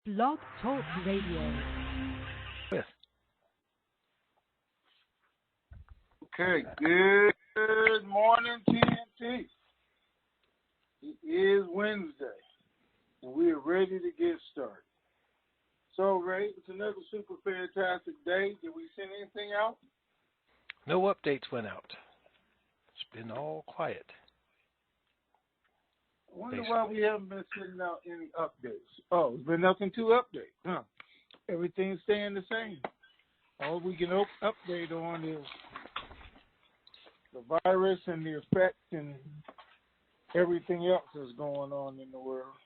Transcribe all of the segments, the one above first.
Blog Talk Radio. With. Okay, good morning, TNT. It is Wednesday, and we are ready to get started. So, Ray, it's another super fantastic day. Did we send anything out? No updates went out. It's been all quiet. I wonder why we haven't been sending out any updates. Oh, there's been nothing to update, huh? Everything's staying the same. All we can update on is the virus and the effects and everything else that's going on in the world,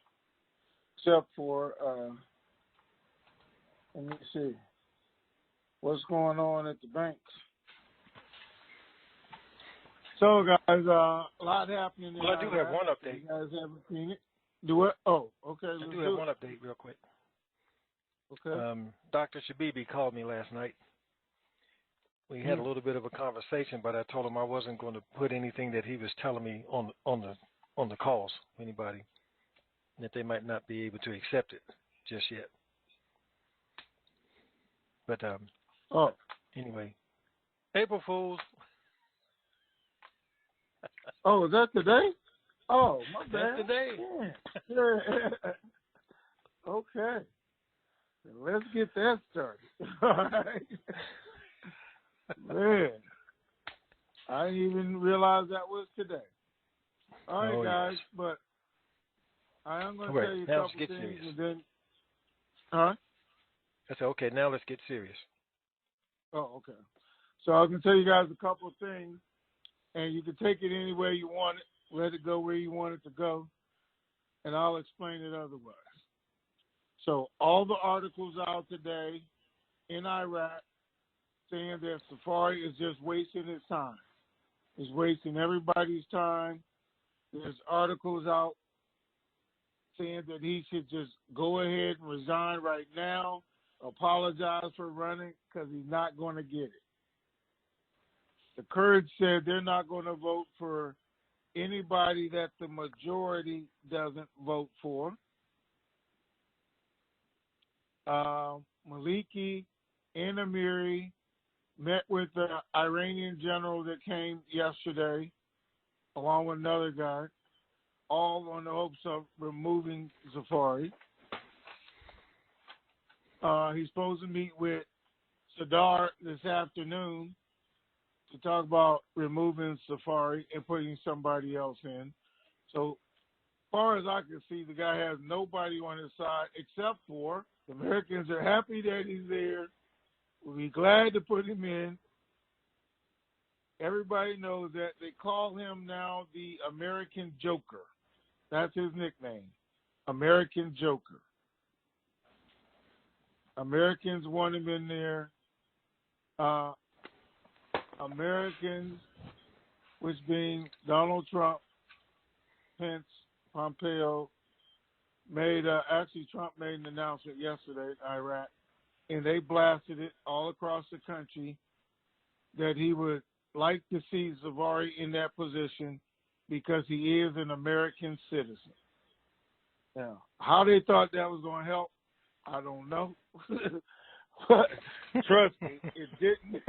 except for, let me see, what's going on at the banks. So, guys, a lot happening. Well, I do have one update. You guys haven't seen it? Do it? Oh, okay. I do have one update real quick. Okay. Dr. Shabibi called me last night. We had a little bit of a conversation, but I told him I wasn't going to put anything that he was telling me on the calls, anybody, that they might not be able to accept it just yet. But anyway, April Fools. Oh, is that today? Oh, my bad. That's today. Yeah. Okay. Let's get that started. All right. Man, I didn't even realize that was today. All right, guys, yes. but I am going to tell you a now couple let's get things, serious. and then, huh? I said, okay, now let's get serious. Oh, okay. So I can tell you guys a couple of things, and you can take it any way you want it, let it go where you want it to go, and I'll explain it otherwise. So all the articles out today in Iraq saying that Safari is just wasting his time. It's wasting everybody's time. There's articles out saying that he should just go ahead and resign right now, apologize for running, because he's not going to get it. The Kurds said they're not going to vote for anybody that the majority doesn't vote for. Maliki and Amiri met with the Iranian general that came yesterday, along with another guy, all on the hopes of removing Safari. He's supposed to meet with Sadr this afternoon to talk about removing Safari and putting somebody else in. So, as far as I can see, the guy has nobody on his side except for the Americans are happy that he's there. We'll be glad to put him in. Everybody knows that they call him now the American Joker. That's his nickname, American Joker. Americans want him in there. Americans, which being Donald Trump, Pence, Pompeo, Trump made an announcement yesterday in Iraq, and they blasted it all across the country that he would like to see Zavari in that position because he is an American citizen. Now, how they thought that was going to help, I don't know. But trust me, it didn't.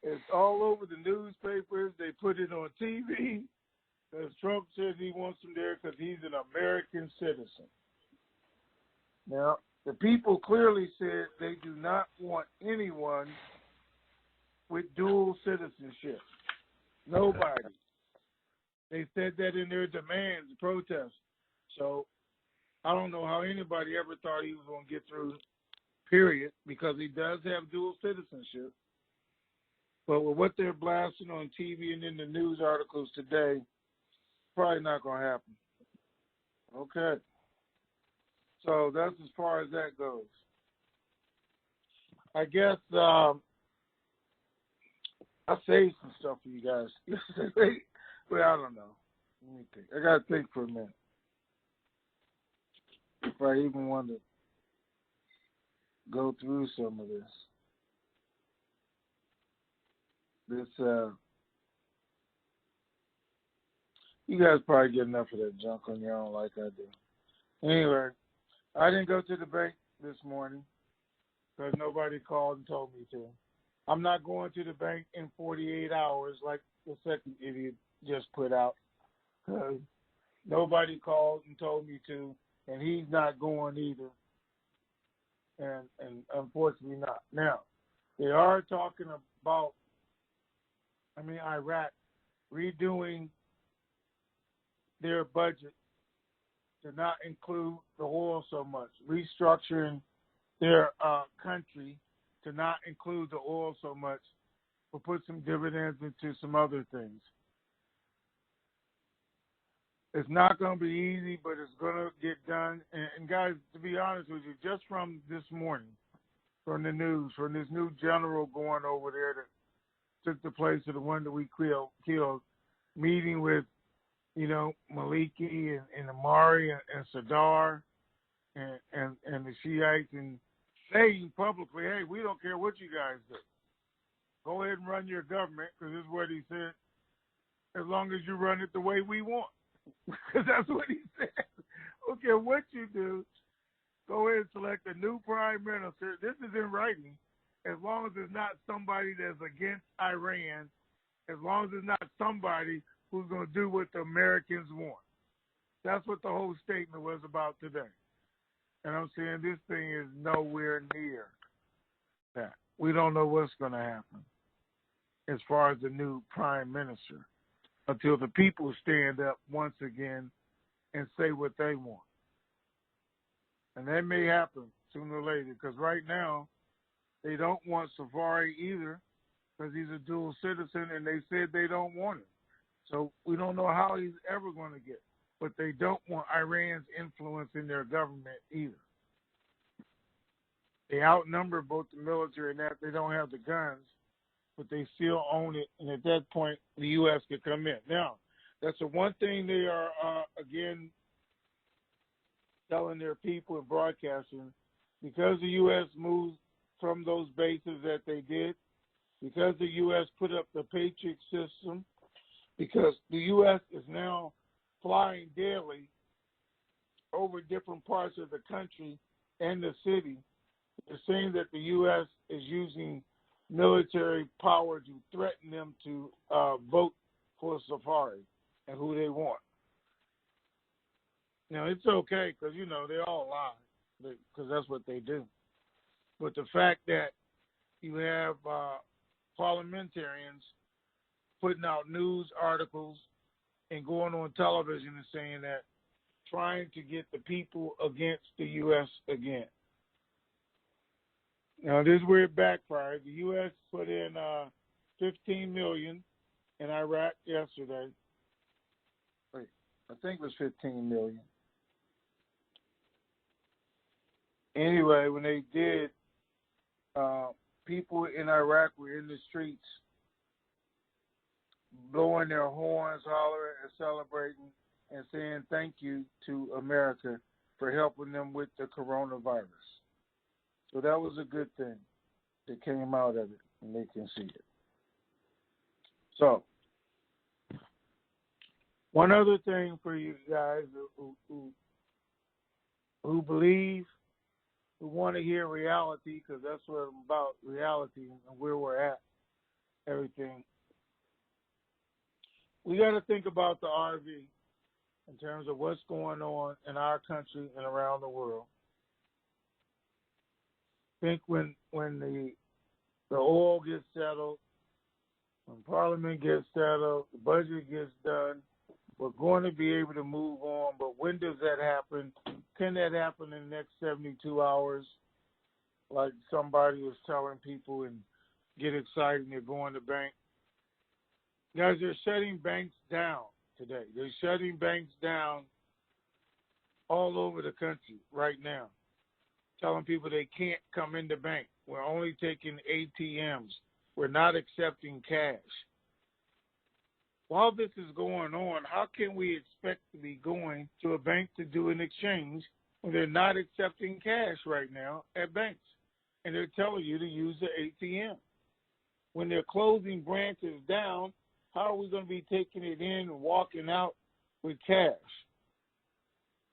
It's all over the newspapers. They put it on TV. Because Trump says he wants him there because he's an American citizen. Now, the people clearly said they do not want anyone with dual citizenship. Nobody. They said that in their demands, protests. So I don't know how anybody ever thought he was going to get through, period, because he does have dual citizenship. But with what they're blasting on TV and in the news articles today, probably not going to happen. Okay. So that's as far as that goes. I guess I saved some stuff for you guys. Well, I don't know. Let me think. I got to think for a minute. If I even want to go through some of this. You guys probably get enough of that junk on your own like I do. Anyway, I didn't go to the bank this morning because nobody called and told me to. I'm not going to the bank in 48 hours like the second idiot just put out because nobody called and told me to, and he's not going either. And unfortunately not. Now, they are talking about, Iraq redoing their budget to not include the oil so much, restructuring their country to not include the oil so much, but put some dividends into some other things. It's not going to be easy, but it's going to get done. And guys, to be honest with you, just from this morning, from the news, from this new general going over there that took the place of the one that we killed, meeting with, Maliki and Amari and Sadar and the Shiites and saying publicly, hey, we don't care what you guys do. Go ahead and run your government, because this is what he said, as long as you run it the way we want. Because that's what he said. Don't care what you do. Go ahead and select a new prime minister. This is in writing. As long as it's not somebody that's against Iran, as long as it's not somebody who's going to do what the Americans want. That's what the whole statement was about today. And I'm saying this thing is nowhere near that. We don't know what's going to happen as far as the new prime minister until the people stand up once again and say what they want. And that may happen sooner or later, because right now they don't want Safari either, because he's a dual citizen, and they said they don't want him. So we don't know how he's ever going to get. But they don't want Iran's influence in their government either. They outnumber both the military and that. They don't have the guns, but they still own it. And at that point, the U.S. could come in. Now, that's the one thing they are, again, telling their people and broadcasting. Because the U.S. moved from those bases that they did, because the U.S. put up the Patriot system, because the U.S. is now flying daily over different parts of the country and the city, they're saying that the U.S. is using military power to threaten them to vote for Safari and who they want. Now, it's okay because, they all lie because that's what they do. But the fact that you have parliamentarians putting out news articles and going on television and saying that, trying to get the people against the U.S. again. Now, this is where it backfired. The U.S. put in $15 million in Iraq yesterday. Wait, I think it was $15 million. Anyway, when they did, people in Iraq were in the streets blowing their horns, hollering, and celebrating, and saying thank you to America for helping them with the coronavirus. So that was a good thing that came out of it, and they can see it. So, one other thing for you guys who believe, who want to hear reality, because that's what I'm about, reality and where we're at, everything. We got to think about the RV in terms of what's going on in our country and around the world. Think when the oil gets settled, when Parliament gets settled, the budget gets done, we're going to be able to move on. But when does that happen? Can that happen in the next 72 hours? Like somebody was telling people and get excited and they're going to bank. Guys, they're shutting banks down today. They're shutting banks down all over the country right now, telling people they can't come into bank. We're only taking ATMs. We're not accepting cash. While this is going on, how can we expect to be going to a bank to do an exchange when they're not accepting cash right now at banks? And they're telling you to use the ATM. When they're closing branches down, how are we going to be taking it in and walking out with cash?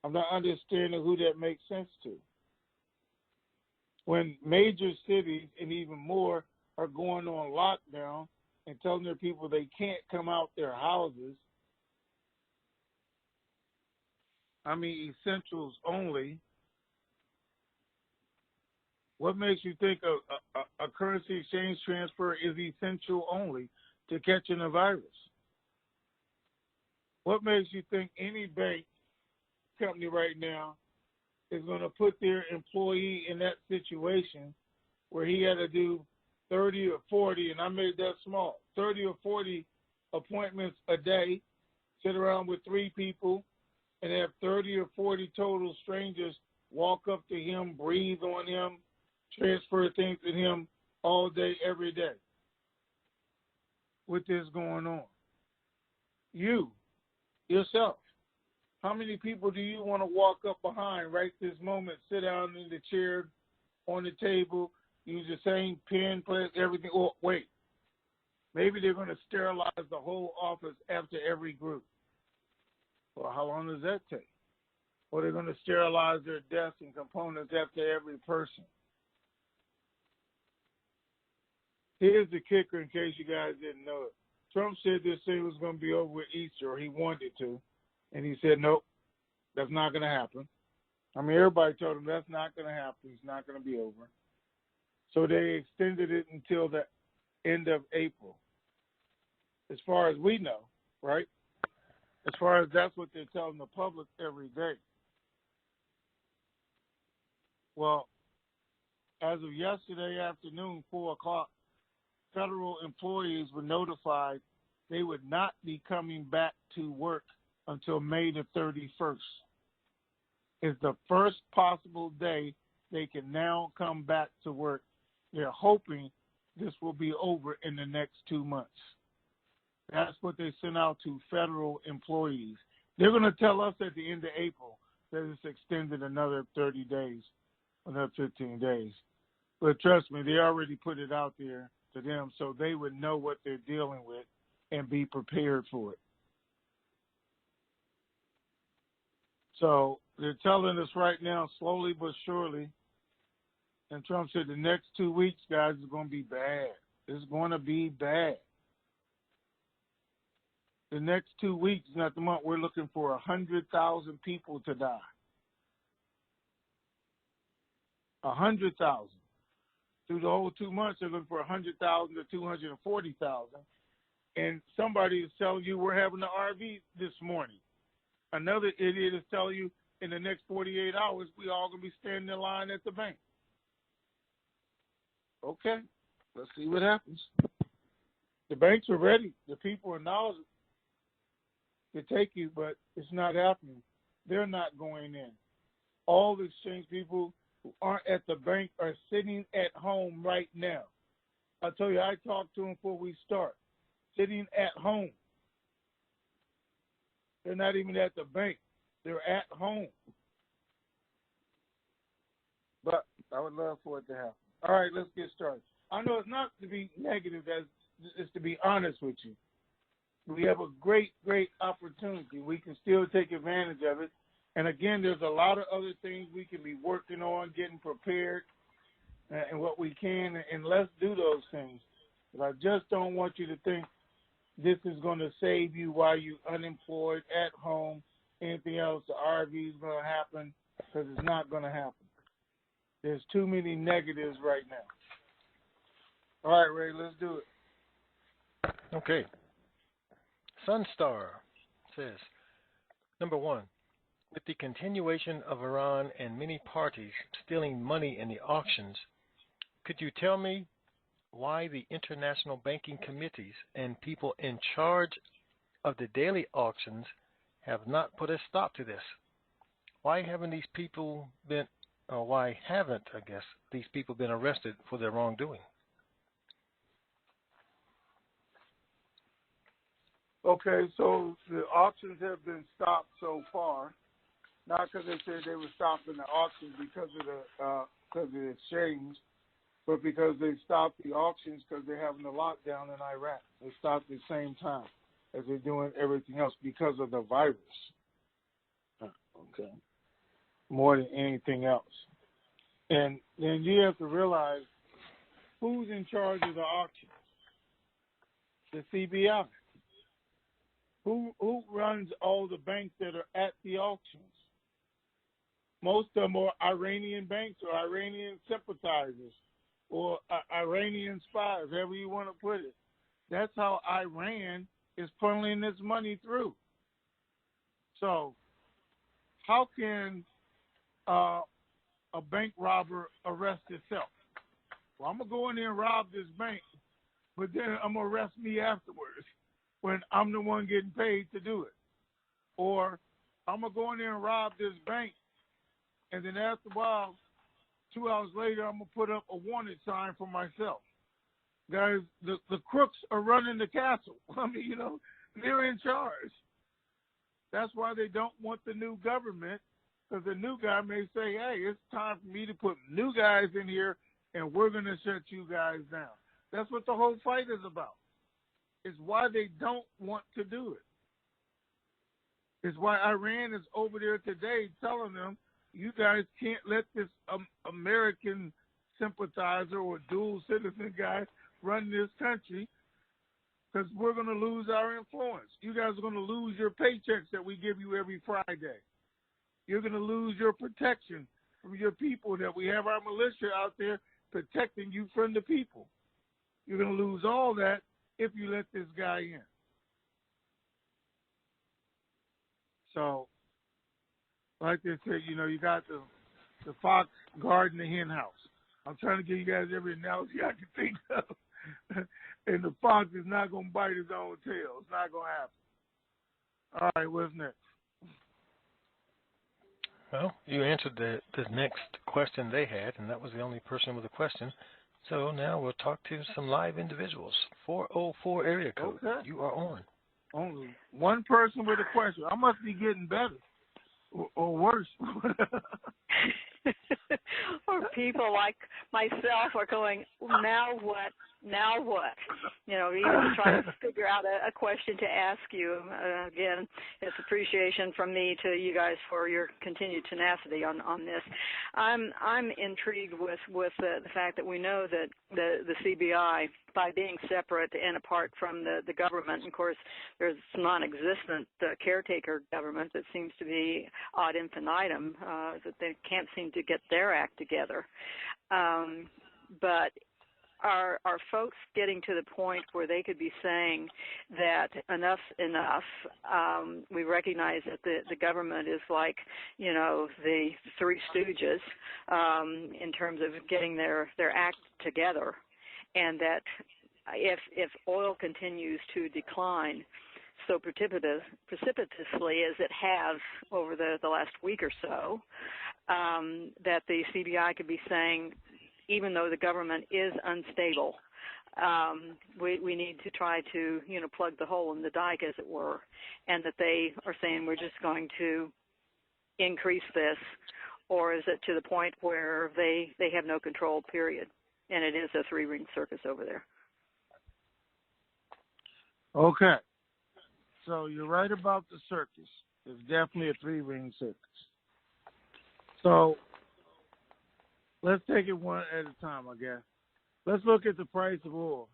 I'm not understanding who that makes sense to. When major cities and even more are going on lockdown and telling their people they can't come out their houses, I mean essentials only, what makes you think a currency exchange transfer is essential only to catching a virus? What makes you think any bank company right now is going to put their employee in that situation where he had to do 30 or 40, and I made that small, 30 or 40 appointments a day, sit around with 3 people, and have 30 or 40 total strangers walk up to him, breathe on him, transfer things to him all day, every day with this going on? You, yourself, how many people do you want to walk up behind right this moment, sit down in the chair, on the table, use the same pen, place, everything? Oh, wait, maybe they're going to sterilize the whole office after every group. Well, how long does that take? Or they're going to sterilize their desks and components after every person. Here's the kicker in case you guys didn't know it. Trump said this thing was going to be over with Easter, or he wanted to, and he said, nope, that's not going to happen. I mean, everybody told him that's not going to happen. It's not going to be over. So they extended it until the end of April, as far as we know, right? As far as that's what they're telling the public every day. Well, as of yesterday afternoon, 4 o'clock, federal employees were notified they would not be coming back to work until May the 31st. It's the first possible day they can now come back to work. They're hoping this will be over in the next 2 months. That's what they sent out to federal employees. They're going to tell us at the end of April that it's extended another 30 days, another 15 days. But trust me, they already put it out there to them so they would know what they're dealing with and be prepared for it. So they're telling us right now, slowly but surely, and Trump said the next 2 weeks, guys, is going to be bad. It's going to be bad. The next 2 weeks, not the month, we're looking for 100,000 people to die. 100,000. Through the whole 2 months, they're looking for 100,000 to 240,000. And somebody is telling you we're having an RV this morning. Another idiot is telling you in the next 48 hours, we all going to be standing in line at the bank. Okay, let's see what happens. The banks are ready. The people are knowledgeable to take you, but it's not happening. They're not going in. All the exchange people who aren't at the bank are sitting at home right now. I tell you, I talked to them before we start. Sitting at home. They're not even at the bank. They're at home. But I would love for it to happen. All right, let's get started. I know it's not to be negative, it's to be honest with you. We have a great, great opportunity. We can still take advantage of it. And again, there's a lot of other things we can be working on, getting prepared, and what we can, and let's do those things. But I just don't want you to think this is going to save you while you're unemployed, at home, anything else. The RV is going to happen, because it's not going to happen. There's too many negatives right now. All right, Ray, let's do it. Okay. Sunstar says, number 1, with the continuation of Iran and many parties stealing money in the auctions, could you tell me why the international banking committees and people in charge of the daily auctions have not put a stop to this? Why haven't these people been, or why haven't, I guess, these people been arrested for their wrongdoing? Okay, so the auctions have been stopped so far, not because they said they were stopping the auctions because of the exchange, but because they stopped the auctions because they're having a lockdown in Iraq. They stopped at the same time as they're doing everything else because of the virus. Okay. more than anything else. And then you have to realize who's in charge of the auction. The CBI. Who runs all the banks that are at the auctions? Most of them are Iranian banks or Iranian sympathizers or Iranian spies, however you want to put it. That's how Iran is funneling this money through. So how can a bank robber arrest itself? Well, I'm going to go in there and rob this bank, but then I'm going to arrest me afterwards when I'm the one getting paid to do it. Or I'm going to go in there and rob this bank, and then after a while, 2 hours later, I'm going to put up a wanted sign for myself. Guys, the crooks are running the castle. I mean, you know, they're in charge. That's why they don't want the new government, because the new guy may say, hey, it's time for me to put new guys in here, and we're going to shut you guys down. That's what the whole fight is about. It's why they don't want to do it. It's why Iran is over there today telling them, you guys can't let this American sympathizer or dual citizen guy run this country, because we're going to lose our influence. You guys are going to lose your paychecks that we give you every Friday. You're going to lose your protection from your people, that we have our militia out there protecting you from the people. You're going to lose all that if you let this guy in. So, like they said, you know, you got the fox guarding the hen house. I'm trying to give you guys every analogy I can think of. And the fox is not going to bite his own tail. It's not going to happen. All right, what's next? Well, you answered the next question they had, and that was the only person with a question. So now we'll talk to some live individuals. 404 area code. Okay. You are on. Only one person with a question. I must be getting better or worse. Or people like myself are going, now what? Now what? You know, even trying to figure out a question to ask you. Again, it's appreciation from me to you guys for your continued tenacity on this. I'm intrigued with the fact that we know that the CBI, by being separate and apart from the government, and of course, there's non-existent caretaker government that seems to be ad infinitum, that they can't seem to get their act together. But are folks getting to the point where they could be saying that enough's enough? We recognize that the government is like, you know, the Three Stooges in terms of getting their act together, and that if oil continues to decline so precipitously as it has over the last week or so, that the CBI could be saying, even though the government is unstable, we need to try to, you know, plug the hole in the dike, as it were, and that they are saying we're just going to increase this, or is it to the point where they have no control, period, and it is a three-ring circus over there? Okay. So you're right about the circus. It's definitely a three-ring circus. So let's take it one at a time, I guess. Let's look at the price of oil.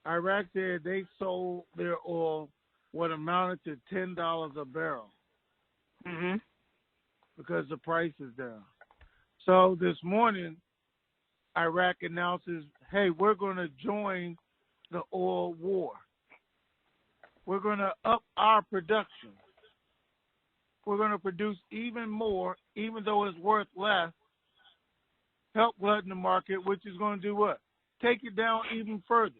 Iraq said they sold their oil what amounted to $10 a barrel. Mm-hmm. Because the price is down. So this morning, Iraq announces, hey, we're going to join the oil war. We're going to up our production. We're going to produce even more, even though it's worth less. Help flood the market, which is going to do what? Take it down even further.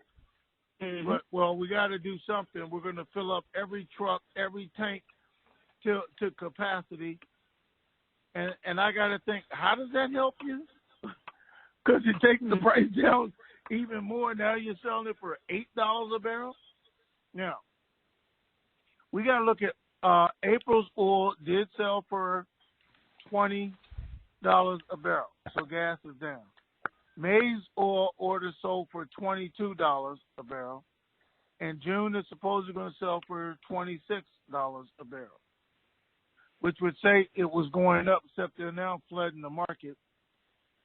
Mm-hmm. But, well, we got to do something. We're going to fill up every truck, every tank to capacity. And I got to think, how does that help you? Because you're taking the price down even more. Now you're selling it for $8 a barrel. Now, we got to look at April's oil did sell for $20 a barrel, so gas is down. May's oil order sold for $22 a barrel, and June is supposedly going to sell for $26 a barrel. which would say it was going up, except they're now flooding the market,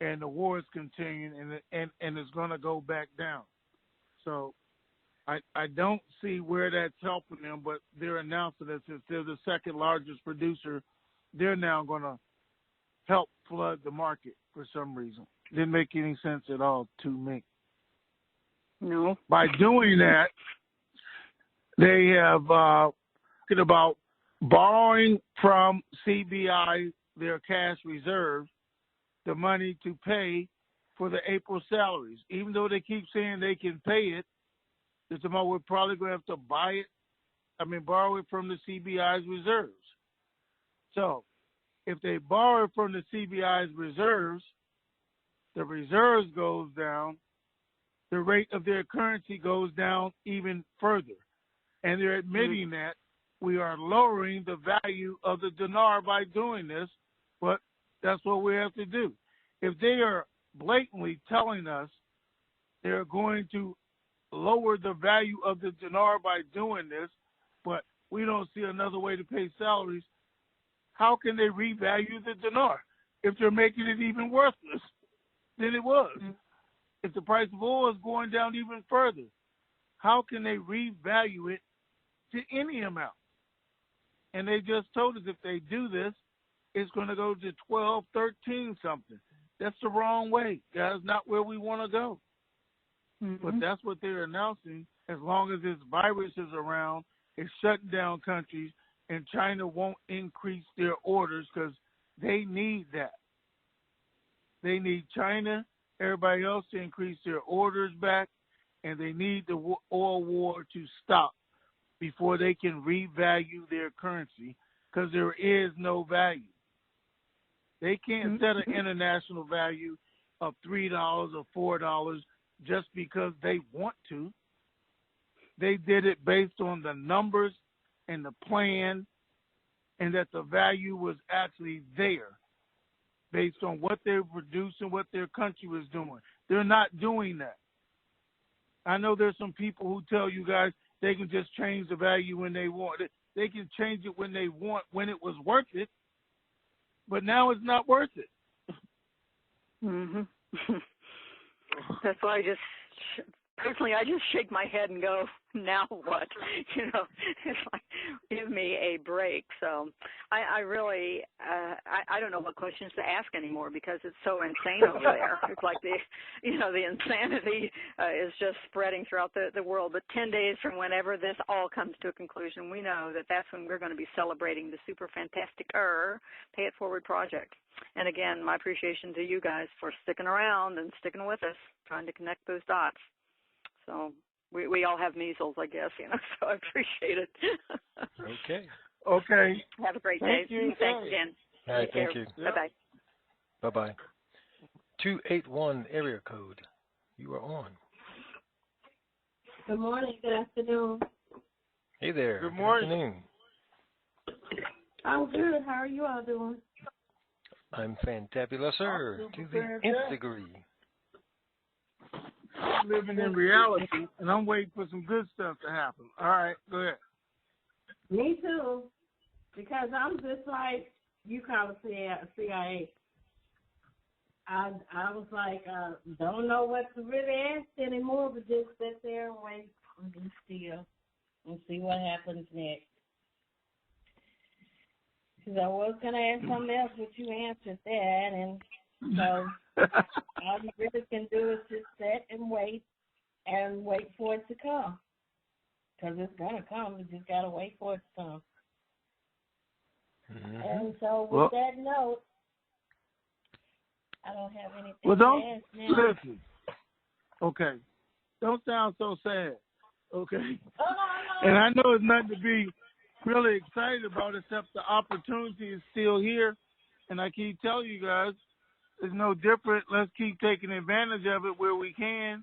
and the war is continuing, and it's going to go back down. So I don't see where that's helping them, but they're announcing that since they're the second largest producer, they're now going to help flood the market for some reason. Didn't make any sense at all to me. No. By doing that, they have talking about borrowing from CBI, their cash reserves, the money to pay for the April salaries. Even though they keep saying they can pay it, we're probably going to have to borrow it from the CBI's reserves. So if they borrow from the CBI's reserves, the reserves goes down, the rate of their currency goes down even further. And they're admitting that we are lowering the value of the dinar by doing this, but that's what we have to do. If they are blatantly telling us they're going to lower the value of the dinar by doing this, but we don't see another way to pay salaries, how can they revalue the dinar if they're making it even worthless than it was? If the price of oil is going down even further, how can they revalue it to any amount? And they just told us if they do this, it's going to go to 12, 13 something. That's the wrong way. That's not where we want to go. But that's what they're announcing. As long as this virus is around, it's shutting down countries, and China won't increase their orders because they need that. They need China, everybody else to increase their orders back, and they need the oil war to stop before they can revalue their currency, because there is no value. They can't set an international value of $3 or $4 just because they want to. They did it based on the numbers and the plan, and that the value was actually there based on what they're producing, what their country was doing. They're not doing that. I know there's some people who tell you guys they can just change the value when they want it. They can change it when they want, when it was worth it, but now it's not worth it. That's why personally, I just shake my head and go, now what? It's like, give me a break. So I really, I don't know what questions to ask anymore because it's so insane over there. It's like the insanity is just spreading throughout the world. But 10 days from whenever this all comes to a conclusion, we know that that's when we're going to be celebrating the super fantastic Pay It Forward project. And again, my appreciation to you guys for sticking around and sticking with us, trying to connect those dots. So we all have measles, I guess, so I appreciate it. Okay. Have a great Thank day. you. Thanks again. All right, thank you. Bye-bye. Bye-bye. 281 area code. You are on. Good morning. Good afternoon. Hey there. Good morning. Afternoon. I'm good. How are you all doing? I'm fantabulous, sir, to the nth degree. I'm living in reality, and I'm waiting for some good stuff to happen. All right, go ahead. Me too, because I'm just like you call it CIA. I was like, don't know what to really ask anymore, but just sit there and wait and be still and see what happens next. Because I was going to ask something else, but you answered that, and so all you really can do is just sit and wait for it to come. Because it's going to come. You just got to wait for it to come. And so with that note, I don't have anything to ask now. Listen. Okay. Don't sound so sad. Okay? Oh, no. And I know it's nothing to be really excited about except the opportunity is still here. And I keep telling you guys, it's no different. Let's keep taking advantage of it where we can.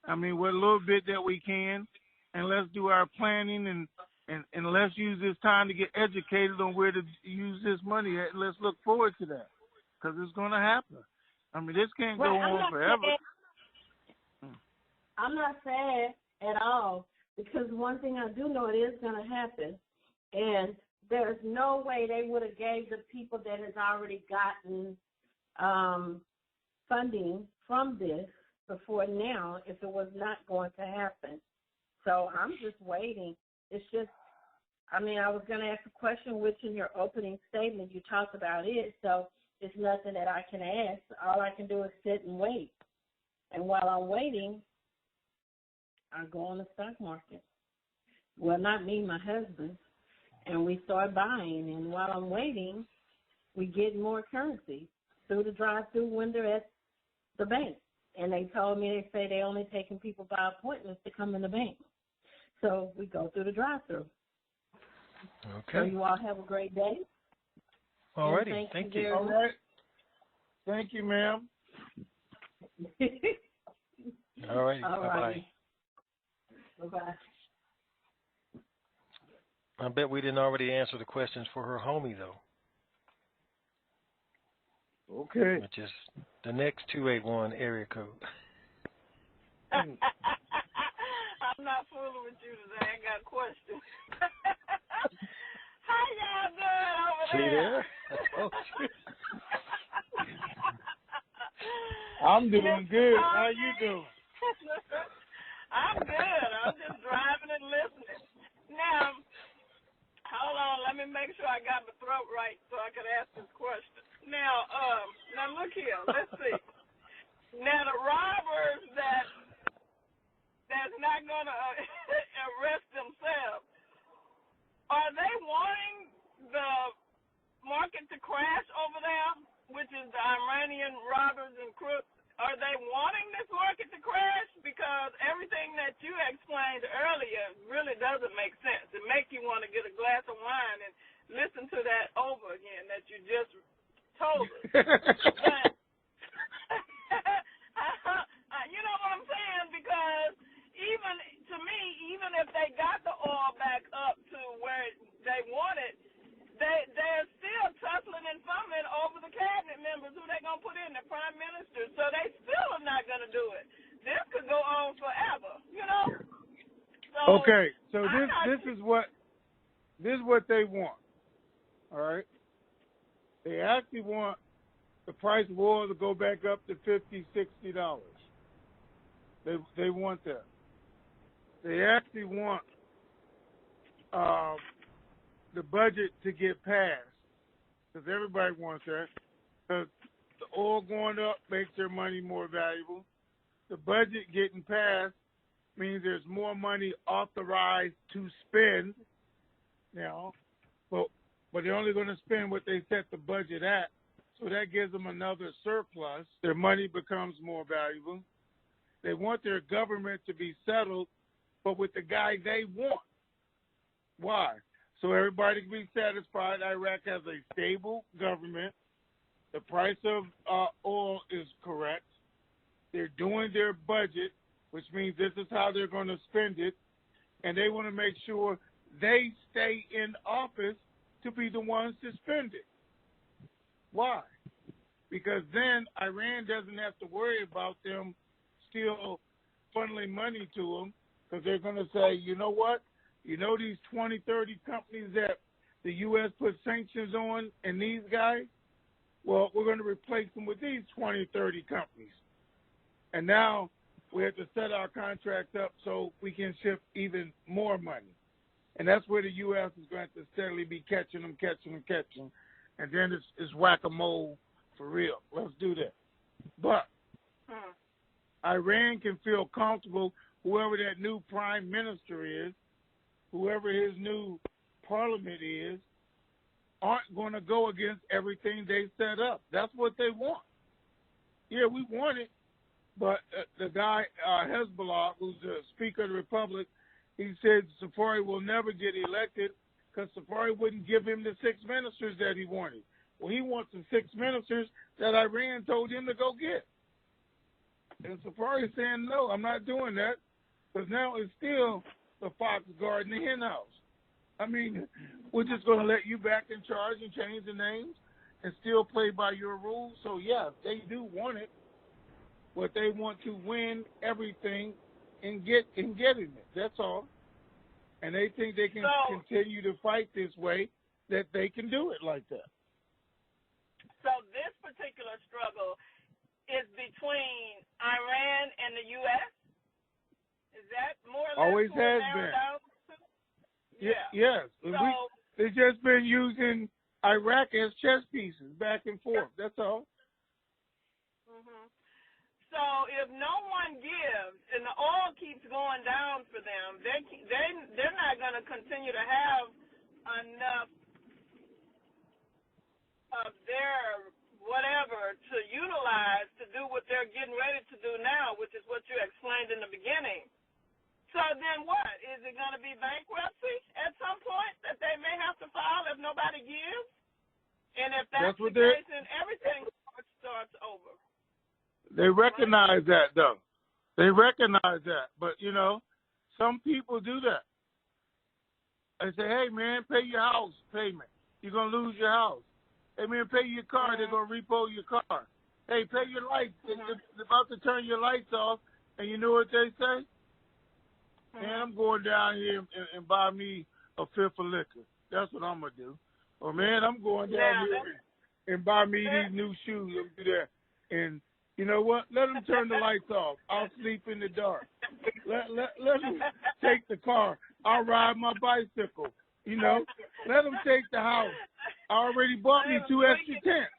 With a little bit that we can. And let's do our planning and let's use this time to get educated on where to use this money at. And let's look forward to that. Because it's going to happen. This can't go on forever. I'm not sad at all, because one thing I do know, it is going to happen. And there's no way they would have gave the people that has already gotten funding from this before now if it was not going to happen. So I'm just waiting. It's just, I mean, I was going to ask a question, which in your opening statement you talked about it, so it's nothing that I can ask. All I can do is sit and wait. And while I'm waiting, I go on the stock market. Well, not me, my husband. And we start buying. And while I'm waiting, we get more currency through the drive-through window at the bank. And they told me, they say they only taking people by appointments to come in the bank. So we go through the drive-through. Okay. So you all have a great day. All righty. Thank you. All right. Thank you, ma'am. All righty. All Bye-bye. righty. Bye-bye. I bet we didn't already answer the questions for her homie, though. Okay. Which is the next 281 area code. I'm not fooling with you today. I got questions. How y'all doing over See there? there? I'm doing good. How you doing? I'm good. I'm just driving and listening. Now, hold on. Let me make sure I got my throat right so I can ask this question. Now look here. Let's see. Now, the robbers that's not going to arrest themselves, are they wanting the market to crash over there, which is the Iranian robbers and crooks? Are they wanting this market to crash? Because everything that you explained earlier really doesn't make sense. It makes you want to get a glass of wine and listen to that over again that you just told us. But, you know what I'm saying? Because even to me, even if they got the oil back up to where they want it, they're still tussling and fumbling over the cabinet members who they're going to put in, the prime minister. So they still are not going to do it. This could go on forever, you know? So Okay, so this is what they want. All right? They actually want the price of oil to go back up to $50, $60. They want that. They actually want the budget to get passed, because everybody wants that. Because the oil going up makes their money more valuable. The budget getting passed means there's more money authorized to spend now, but they're only going to spend what they set the budget at. So that gives them another surplus. Their money becomes more valuable. They want their government to be settled, but with the guy they want. Why? So everybody can be satisfied. Iraq has a stable government. The price of oil is correct. They're doing their budget, which means this is how they're going to spend it. And they want to make sure they stay in office to be the ones to spend it. Why? Because then Iran doesn't have to worry about them still funneling money to them, because they're going to say, you know what? You know these 20, 30 companies that the U.S. put sanctions on and these guys? Well, we're going to replace them with these 20, 30 companies. And now we have to set our contracts up so we can ship even more money. And that's where the U.S. is going to steadily be catching them. And then it's whack-a-mole for real. Let's do that. But Iran can feel comfortable, whoever that new prime minister is, whoever his new parliament is, aren't going to go against everything they set up. That's what they want. Yeah, we want it, but the guy, Hezbollah, who's the Speaker of the Republic, he said Safari will never get elected because Safari wouldn't give him the 6 ministers that he wanted. Well, he wants the 6 ministers that Iran told him to go get. And Safari's saying, no, I'm not doing that, because now it's still the fox guarding the hen house. I mean, we're just going to let you back in charge and change the names and still play by your rules. So, yeah, they do want it, but they want to win everything and get it. That's all. And they think they can continue to fight this way that they can do it like that. So this particular struggle is between Iran and the U.S.? Is that more or less Always has narrowed been. down? Yeah. Yes. So, They've just been using Iraq as chess pieces back and forth. That's all. So if no one gives and the oil keeps going down for them, they're not going to continue to have enough of their whatever to utilize to do what they're getting ready to do now, which is what you explained in the beginning. So then what? Is it going to be bankruptcy at some point that they may have to file if nobody gives? And if that's the case, then everything starts over. They recognize that, though. They recognize that. But, some people do that. They say, hey, man, pay your house payment. You're going to lose your house. Hey, man, pay your car. They're going to repo your car. Hey, pay your lights. They're about to turn your lights off. And you know what they say? Man, I'm going down here and buy me a fifth of liquor. That's what I'm going to do. Or, man, I'm going down here and buy me these new shoes and do that. And you know what? Let them turn the lights off. I'll sleep in the dark. Let them take the car. I'll ride my bicycle. Let them take the house. I already bought me 2 extra tents.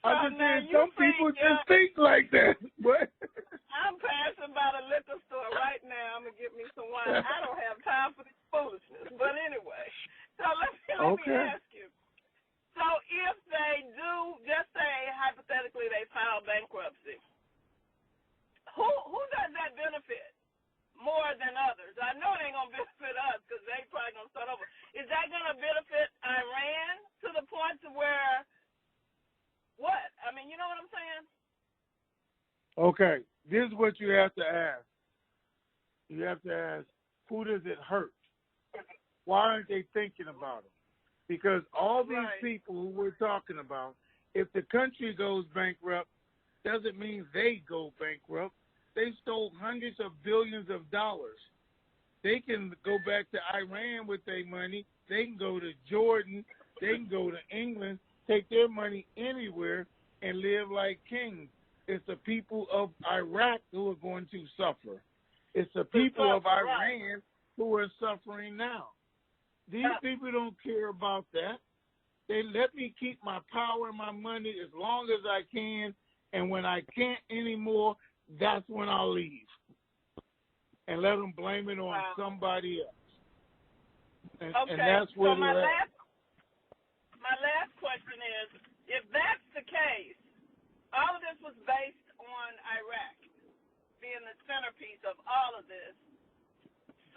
I'm just saying some people just think like that. But I'm passing by the liquor store right now. I'm going to get me some wine. I don't have time for this foolishness. But anyway, so let me ask you. So if they do, just say hypothetically they file bankruptcy, who does that benefit more than others? I know it ain't going to benefit us because they probably going to start over. Is that going to benefit Iran to the point to where what? I mean, you know what I'm saying? Okay, this is what you have to ask. You have to ask, who does it hurt? Why aren't they thinking about it? Because all these people who we're talking about, if the country goes bankrupt, doesn't mean they go bankrupt. They stole hundreds of billions of dollars. They can go back to Iran with their money. They can go to Jordan. They can go to England, take their money anywhere, and live like kings. It's the people of Iraq who are going to suffer. It's the people of Iran who are suffering now. These people don't care about that. They let me keep my power and my money as long as I can, and when I can't anymore, that's when I'll leave. And let them blame it on somebody else. And that's where so my last question is, if that's the case, all of this was based on Iraq being the centerpiece of all of this.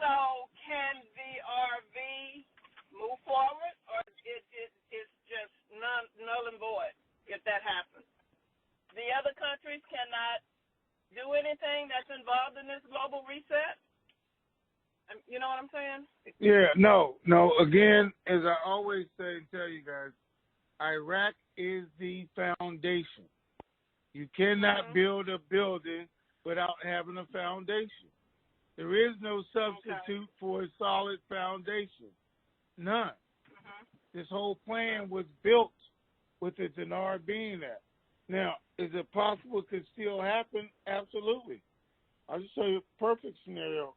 So can the RV move forward, or it's just null and void if that happens? The other countries cannot do anything that's involved in this global reset? You know what I'm saying? Yeah, no. Again, as I always say and tell you guys, Iraq is the foundation. You cannot build a building without having a foundation. There is no substitute for a solid foundation. None. This whole plan was built with its NR being that. Now, is it possible it could still happen? Absolutely. I'll just show you a perfect scenario.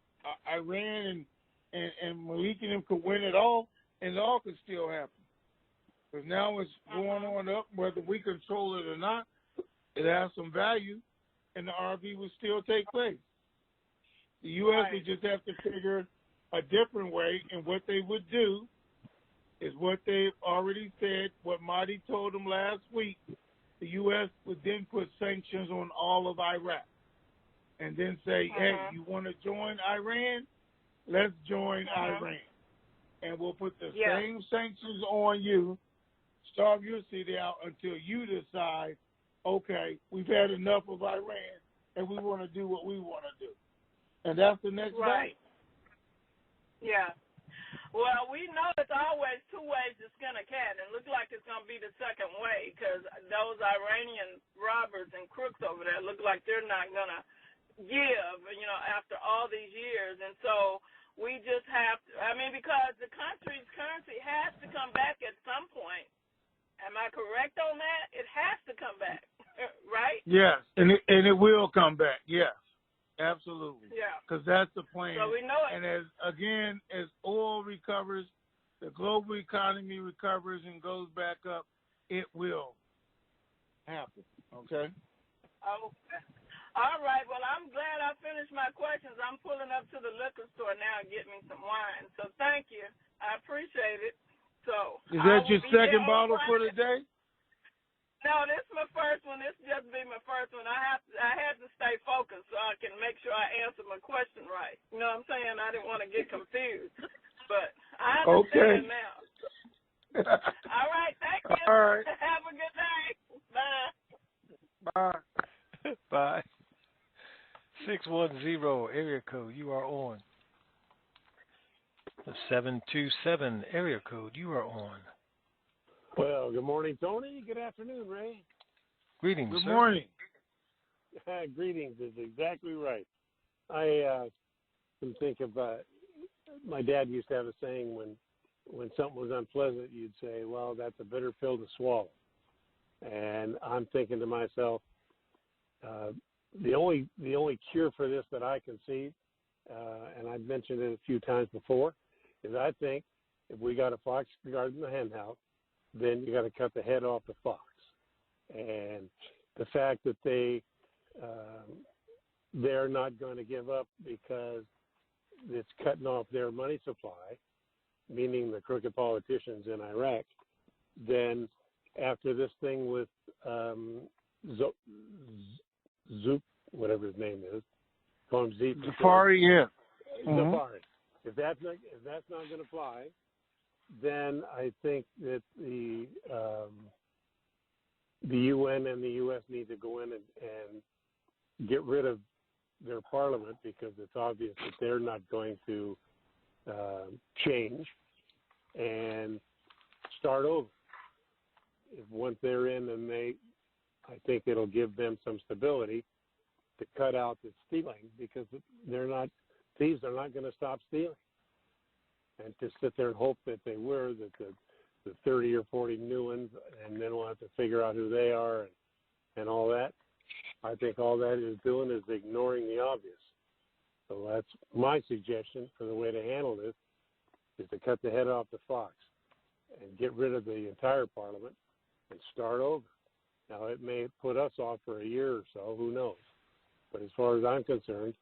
Iran and Malik and them could win it all, and it all could still happen. Because now it's going on up, whether we control it or not, it has some value, and the RV will still take place. The U.S. would just have to figure a different way, and what they would do is what they've already said, what Mahdi told them last week. The U.S. would then put sanctions on all of Iraq and then say, hey, you want to join Iran? Let's join Iran. And we'll put the same sanctions on you, starve your city out until you decide, okay, we've had enough of Iran, and we want to do what we want to do. And that's the next battle. Yeah. Well, we know it's always two ways to skin a cat, and it looks like it's going to be the second way because those Iranian robbers and crooks over there look like they're not going to give, after all these years. And so we just have to, because the country's currency has to come back at some point. Am I correct on that? It has to come back, right? Yes, and it will come back. Yes, absolutely. Yeah. Because that's the plan. So we know it. And as oil recovers, the global economy recovers and goes back up, it will happen. Okay. Okay. All right. Well, I'm glad I finished my questions. I'm pulling up to the liquor store now and get me some wine. So thank you. I appreciate it. So is that your second bottle for the day? No, this is my first one. This just be my first one. I had to stay focused so I can make sure I answer my question right. You know what I'm saying? I didn't want to get confused, but I understand now. All right, thank you. All right. Have a good day. Bye. Bye. Bye. 610 area code. You are on. The 727 area code. You are on. Well, good morning, Tony. Good afternoon, Ray. Greetings, Good sir. morning. Greetings is exactly right. I can think of my dad used to have a saying when something was unpleasant, you'd say, "Well, that's a bitter pill to swallow." And I'm thinking to myself, the only cure for this that I can see, and I've mentioned it a few times before, is I think if we got a fox guarding the hen house, then you got to cut the head off the fox. And the fact that they're not going to give up because it's cutting off their money supply, meaning the crooked politicians in Iraq, then after this thing with Zoop, whatever his name is, call him Zeke. Zafari, yeah. Zafari. If that's not going to fly, then I think that the UN and the U.S. need to go in and get rid of their parliament, because it's obvious that they're not going to change, and start over. If once they're in, and I think it'll give them some stability to cut out the stealing, because thieves are not going to stop stealing. And to sit there and hope that they were, that the 30 or 40 new ones, and then we'll have to figure out who they are and all that. I think all that is doing is ignoring the obvious. So that's my suggestion for the way to handle this, is to cut the head off the fox and get rid of the entire parliament and start over. Now, it may put us off for a year or so, who knows? But as far as I'm concerned,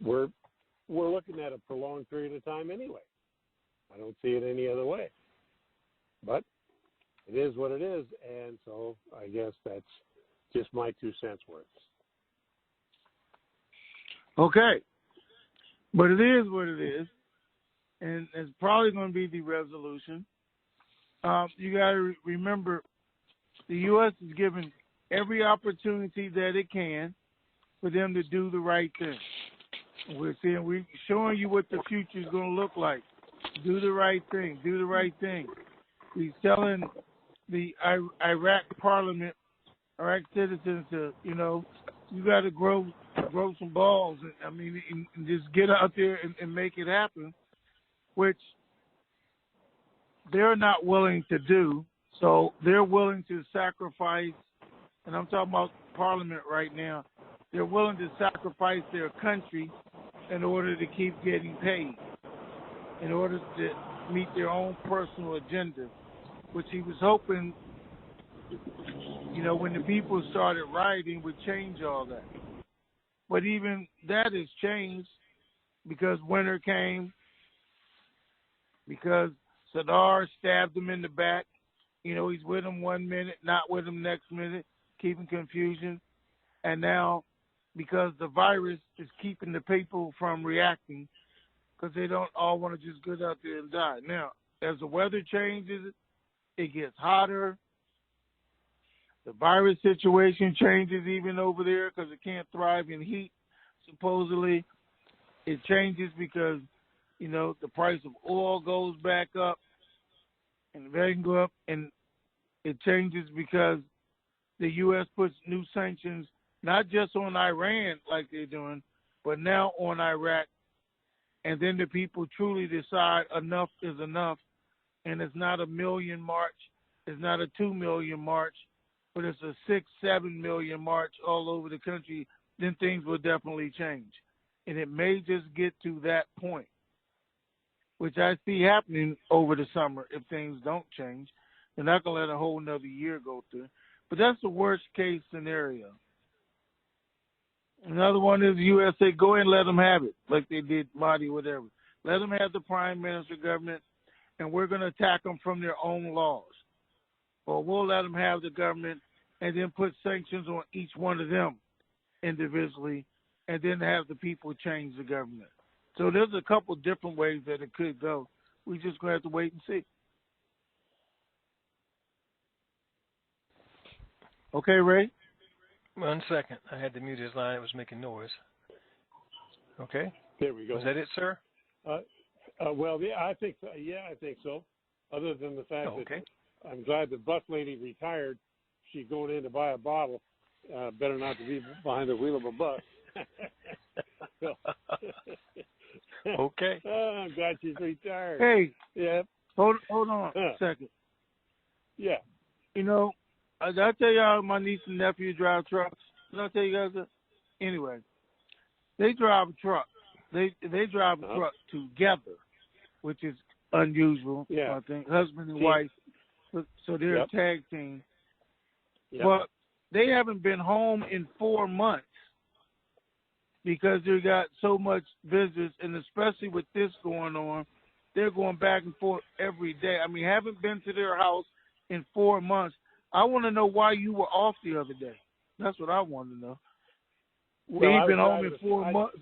we're looking at a prolonged period of time anyway. I don't see it any other way. But it is what it is, and so I guess that's just my 2 cents worth. Okay. But it is what it is, and it's probably going to be the resolution. You got to remember, the U.S. is given every opportunity that it can for them to do the right thing. We're showing you what the future is going to look like. Do the right thing. Do the right thing. He's telling the Iraq parliament, Iraq citizens, to, you got to grow some balls. And just get out there and make it happen, which they're not willing to do. So they're willing to sacrifice, and I'm talking about Parliament right now, they're willing to sacrifice their country in order to keep getting paid, in order to meet their own personal agenda, which he was hoping, when the people started rioting, would change all that. But even that has changed, because winter came, because Sadr stabbed him in the back. He's with him 1 minute, not with him next minute, keeping confusion. And now, because the virus is keeping the people from reacting, because they don't all want to just go out there and die. Now, as the weather changes, it gets hotter. The virus situation changes even over there, because it can't thrive in heat, supposedly. It changes because, the price of oil goes back up, and they can go up, and it changes because the U.S. puts new sanctions, not just on Iran like they're doing, but now on Iraq, and then the people truly decide enough is enough, and it's not a million march, it's not a 2 million march, but it's a 6-7 million march all over the country, then things will definitely change. And it may just get to that point, which I see happening over the summer if things don't change. They're not going to let a whole nother year go through. But that's the worst case scenario. Another one is the USA. Go ahead and let them have it, like they did Mahdi, whatever. Let them have the prime minister government, and we're going to attack them from their own laws. Or we'll let them have the government and then put sanctions on each one of them individually, and then have the people change the government. So there's a couple different ways that it could go. We just going to have to wait and see. Okay, Ray? 1 second. I had to mute his line. It was making noise. Okay. There we go. Was that it, sir? Well, yeah, I think so. Yeah, I think so. Other than the fact okay. that I'm glad the bus lady retired. She's going in to buy a bottle. Better not to be behind the wheel of a bus. Okay. I'm glad she's retired. Hey. Yeah. Hold on a second. Yeah. You know, did I tell y'all my niece and nephew drive trucks? Did I tell you guys that? Anyway, they drive a truck. They drive a truck together, which is unusual, I think. Husband and wife. So they're a tag team. Yep. But they haven't been home in 4 months because they got so much business, and especially with this going on, they're going back and forth every day. I mean, haven't been to their house in 4 months. I want to know why you were off the other day. That's what I want to know. Well, He's been home in 4 months.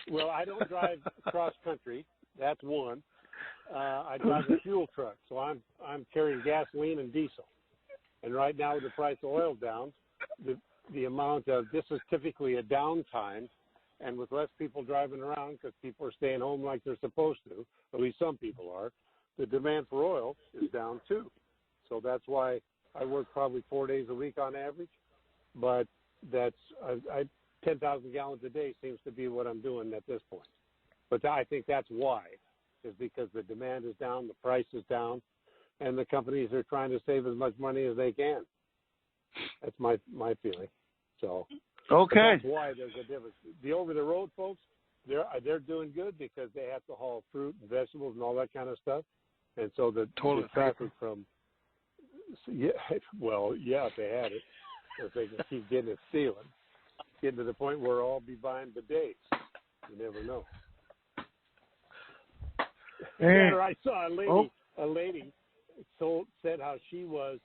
Well, I don't drive cross country. That's one. I drive a fuel truck, so I'm carrying gasoline and diesel. And right now, with the price of oil down, the amount of this is typically a downtime, and with less people driving around because people are staying home like they're supposed to, at least some people are, the demand for oil is down too. So that's why I work probably 4 days a week on average, but that's 10,000 gallons a day seems to be what I'm doing at this point. But I think that's why, is because the demand is down, the price is down, and the companies are trying to save as much money as they can. That's my feeling. So okay, that's why there's a difference. The over-the-road folks, they're doing good because they have to haul fruit and vegetables and all that kind of stuff, and so the traffic from if they had it, if they can keep getting it stealing, getting to the point where we'll all be buying bidets. You never know. I saw a lady said how she was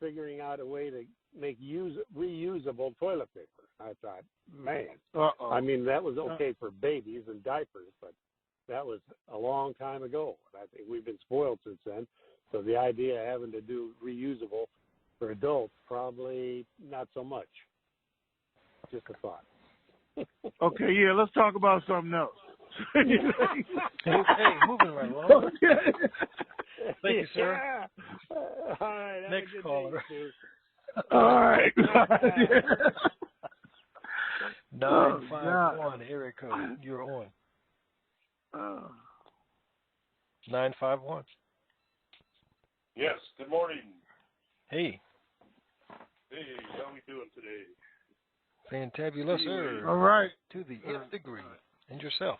figuring out a way to make reusable toilet paper. I thought, man, I mean, that was okay for babies and diapers, but that was a long time ago. I think we've been spoiled since then. So the idea of having to do reusable for adults, probably not so much. Just a thought. Okay, yeah, let's talk about something else. Okay, moving right along. Thank you, sir. Yeah. All right. Next caller. All right. 951 area code. You're on. 951. Yes. Good morning. Hey. Hey, how we doing today? Fantabulous, sir. All right. To the nth degree. And yourself?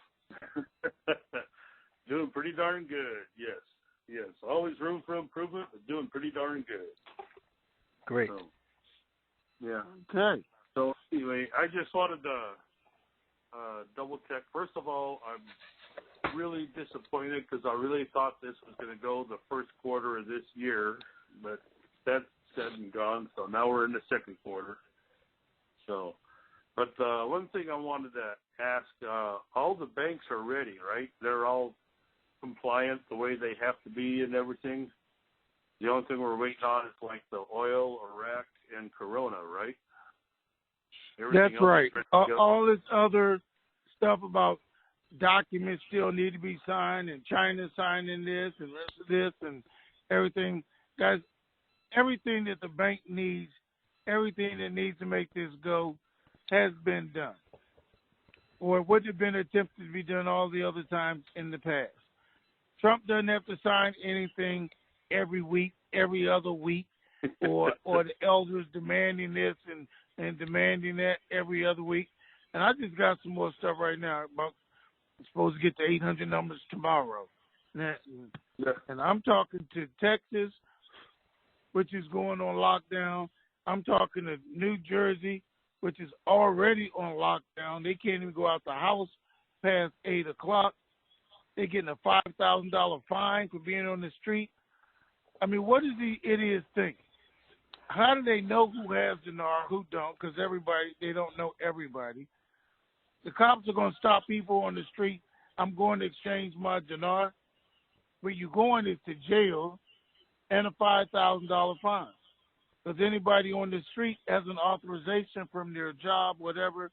Doing pretty darn good. Yes. Yes. Always room for improvement, but doing pretty darn good. Great. So, yeah. Okay. So anyway, I just wanted to double check. First of all, I'm really disappointed because I really thought this was going to go the first quarter of this year, but that's said and gone. So now we're in the second quarter. So, but one thing I wanted to ask, all the banks are ready, right? They're all compliant the way they have to be and everything. The only thing we're waiting on is like the oil, Iraq, and Corona, right? That's right. All this other stuff about documents still need to be signed, and China signing this and rest of this and everything. Guys, everything that the bank needs, everything that needs to make this go has been done. or what had been attempted to be done all the other times in the past. Trump doesn't have to sign anything every week, every other week, or the elders demanding this and demanding that every other week. And I just got some more stuff right now. I'm supposed to get the 800 numbers tomorrow. And I'm talking to Texas, which is going on lockdown. I'm talking to New Jersey, which is already on lockdown. They can't even go out the house past 8 o'clock. They're getting a $5,000 fine for being on the street. I mean, what is the idiots think? How do they know who has dinar, who don't? Because they don't know everybody. The cops are going to stop people on the street. I'm going to exchange my dinar. Where you're going is to jail and a $5,000 fine. Because anybody on the street has an authorization from their job, whatever,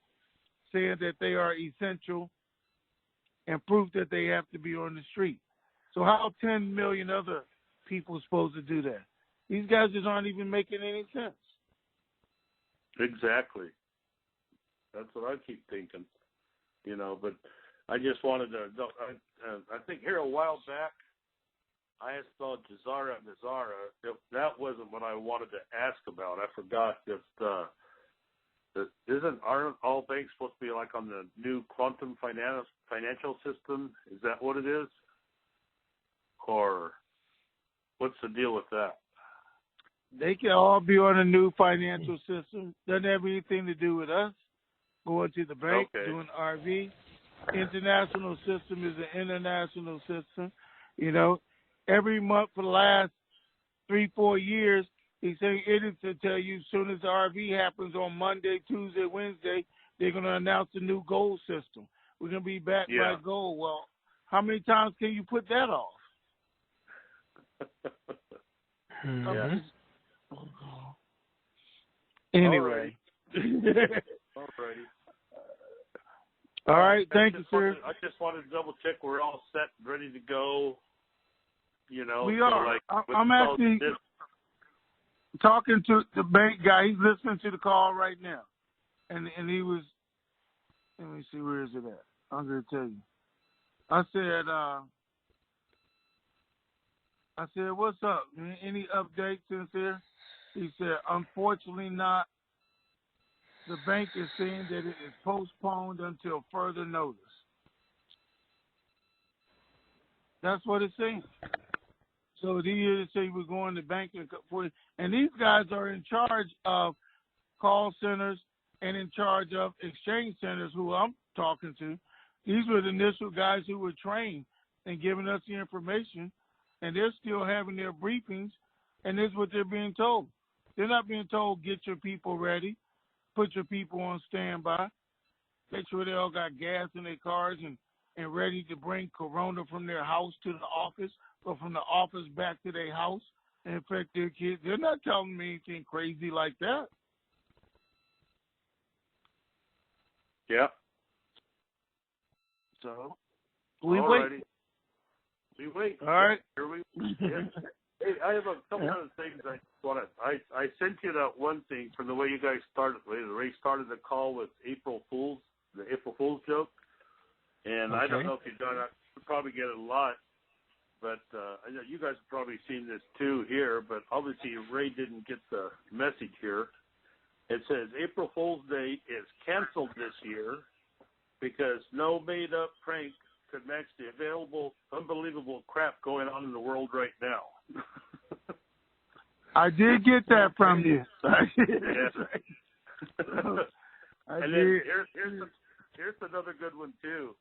saying that they are essential and proof that they have to be on the street. So how 10 million other people are supposed to do that? These guys just aren't even making any sense. Exactly. That's what I keep thinking, but I just wanted to, I think here a while back, I asked about Jazara Nazara. That wasn't what I wanted to ask about. I forgot aren't all banks supposed to be like on the new quantum financial system? Is that what it is? Or what's the deal with that? They can all be on a new financial system. Doesn't have anything to do with us. Going to the bank, doing RV. International system is an international system. Every month for the last 3-4 years, he's saying idiots will tell you as soon as the RV happens on Monday, Tuesday, Wednesday, they're going to announce a new gold system. We're going to be backed by gold. Well, how many times can you put that off? Yeah. Anyway. Alrighty. All right. Thank you, sir. I just wanted to double check we're all set, ready to go. We are. I'm actually talking to the bank guy. He's listening to the call right now, and he was. Let me see, where is it at? I'm going to tell you. I said, what's up? Any updates since there? He said, unfortunately not. The bank is saying that it is postponed until further notice. That's what it's saying. So they say we're going to bank, and these guys are in charge of call centers and in charge of exchange centers who I'm talking to. These were the initial guys who were trained and giving us the information, and they're still having their briefings, and this is what they're being told. They're not being told, get your people ready, put your people on standby, make sure they all got gas in their cars and ready to bring Corona from their house to the office or from the office back to their house and infect their kids. They're not telling me anything crazy like that. Yeah. So, we wait. We wait. All right. Here we yeah. Hey, I have a couple other things I want to. I sent you that one thing from the way you guys started. Ray started the call with the April Fool's joke, and I don't know if you've done it. You probably get it a lot, but I know you guys have probably seen this too here. But obviously Ray didn't get the message here. It says April Fool's Day is canceled this year because no made-up prank could match the available, unbelievable crap going on in the world right now. I did get that from you. And then here's another good one too.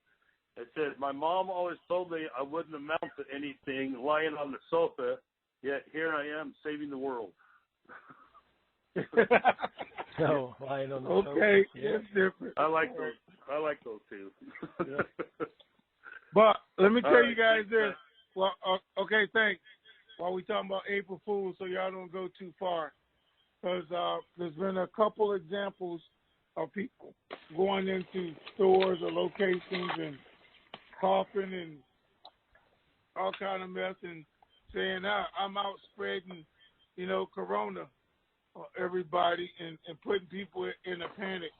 It says, my mom always told me I wouldn't amount to anything lying on the sofa, yet here I am saving the world. No, lying on the sofa. Okay, yeah. it's different. I like those too. But let me tell right, you guys thanks, this. Well, okay, thanks. While we talking about April Fools, so y'all don't go too far, because there's been a couple examples of people going into stores or locations and coughing and all kind of mess and saying, I'm out spreading, Corona on everybody and putting people in a panic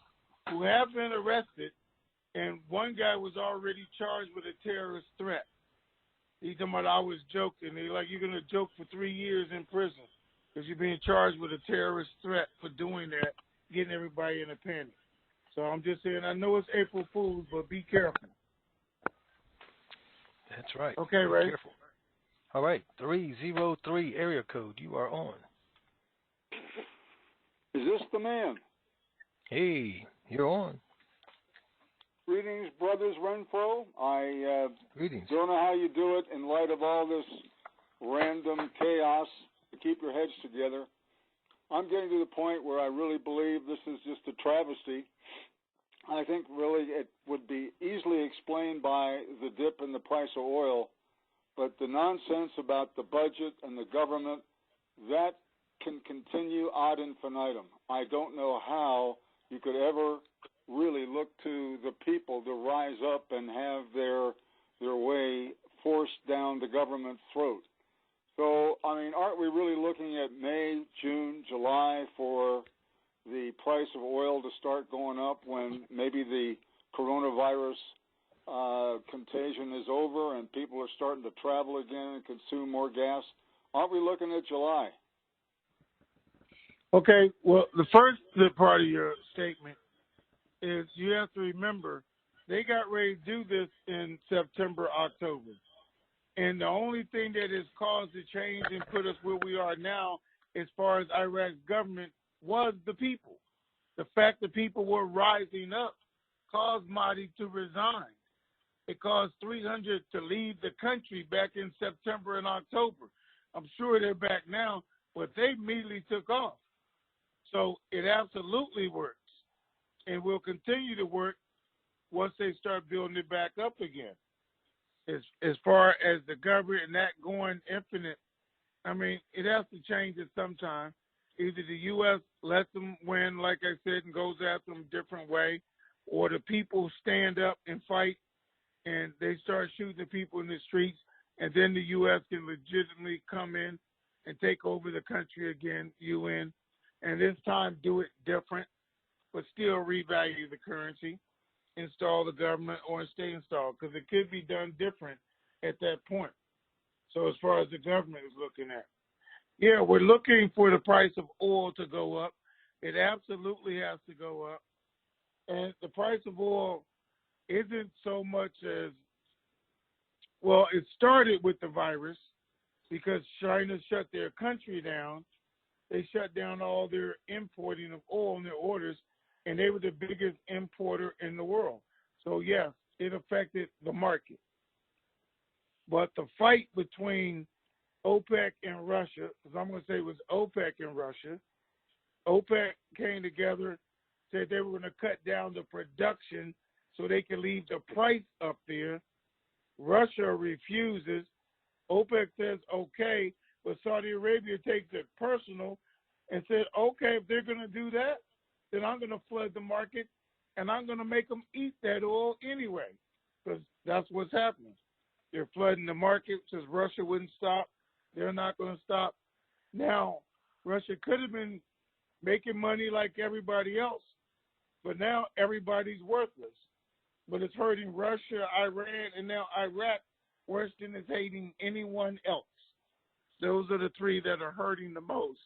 who have been arrested and one guy was already charged with a terrorist threat. He talking about I was joking. They like, you're gonna joke for 3 years in prison because you're being charged with a terrorist threat for doing that, getting everybody in a panic. So I'm just saying, I know it's April Fool's, but be careful. That's right. Okay, Ray. Be careful. All right, 303 area code. You are on. Is this the man? Hey, you're on. Greetings, brothers Renfro. I Greetings. don't know how you do it in light of all this random chaos to keep your heads together. I'm getting to the point where I really believe this is just a travesty. I think really it would be easily explained by the dip in the price of oil, but the nonsense about the budget and the government, that can continue ad infinitum. I don't know how you could ever really look to the people to rise up and have their way forced down the government's throat. So, I mean, aren't we really looking at May, June, July for the price of oil to start going up when maybe the coronavirus contagion is over and people are starting to travel again and consume more gas? Aren't we looking at July? Okay, well, the first part of your statement is you have to remember they got ready to do this in September, October. And the only thing that has caused the change and put us where we are now as far as Iraq's government was the people. The fact that people were rising up caused Mahdi to resign. It caused 300 to leave the country back in September and October. I'm sure they're back now, but they immediately took off. So it absolutely works and will continue to work once they start building it back up again. As far as the government and that going infinite, I mean, it has to change at some time. Either the U.S. lets them win, like I said, and goes after them a different way, or the people stand up and fight and they start shooting the people in the streets, and then the U.S. can legitimately come in and take over the country again, UN, and this time do it different, but still revalue the currency, install the government, or stay installed, because it could be done different at that point. So as far as the government is looking at, yeah, we're looking for the price of oil to go up. It absolutely has to go up. And the price of oil isn't so much as, well, it started with the virus because China shut their country down. They shut down all their importing of oil and their orders, and they were the biggest importer in the world. So, yes, it affected the market. But the fight between OPEC and Russia, because I'm going to say it was OPEC and Russia, OPEC came together, said they were going to cut down the production so they could leave the price up there. Russia refuses. OPEC says, okay, but Saudi Arabia takes it personal and said, okay, if they're going to do that, then I'm going to flood the market and I'm going to make them eat that oil anyway, because that's what's happening. They're flooding the market since Russia wouldn't stop. They're not going to stop. Now, Russia could have been making money like everybody else, but now everybody's worthless. But it's hurting Russia, Iran, and now Iraq worse than it's hating anyone else. Those are the three that are hurting the most.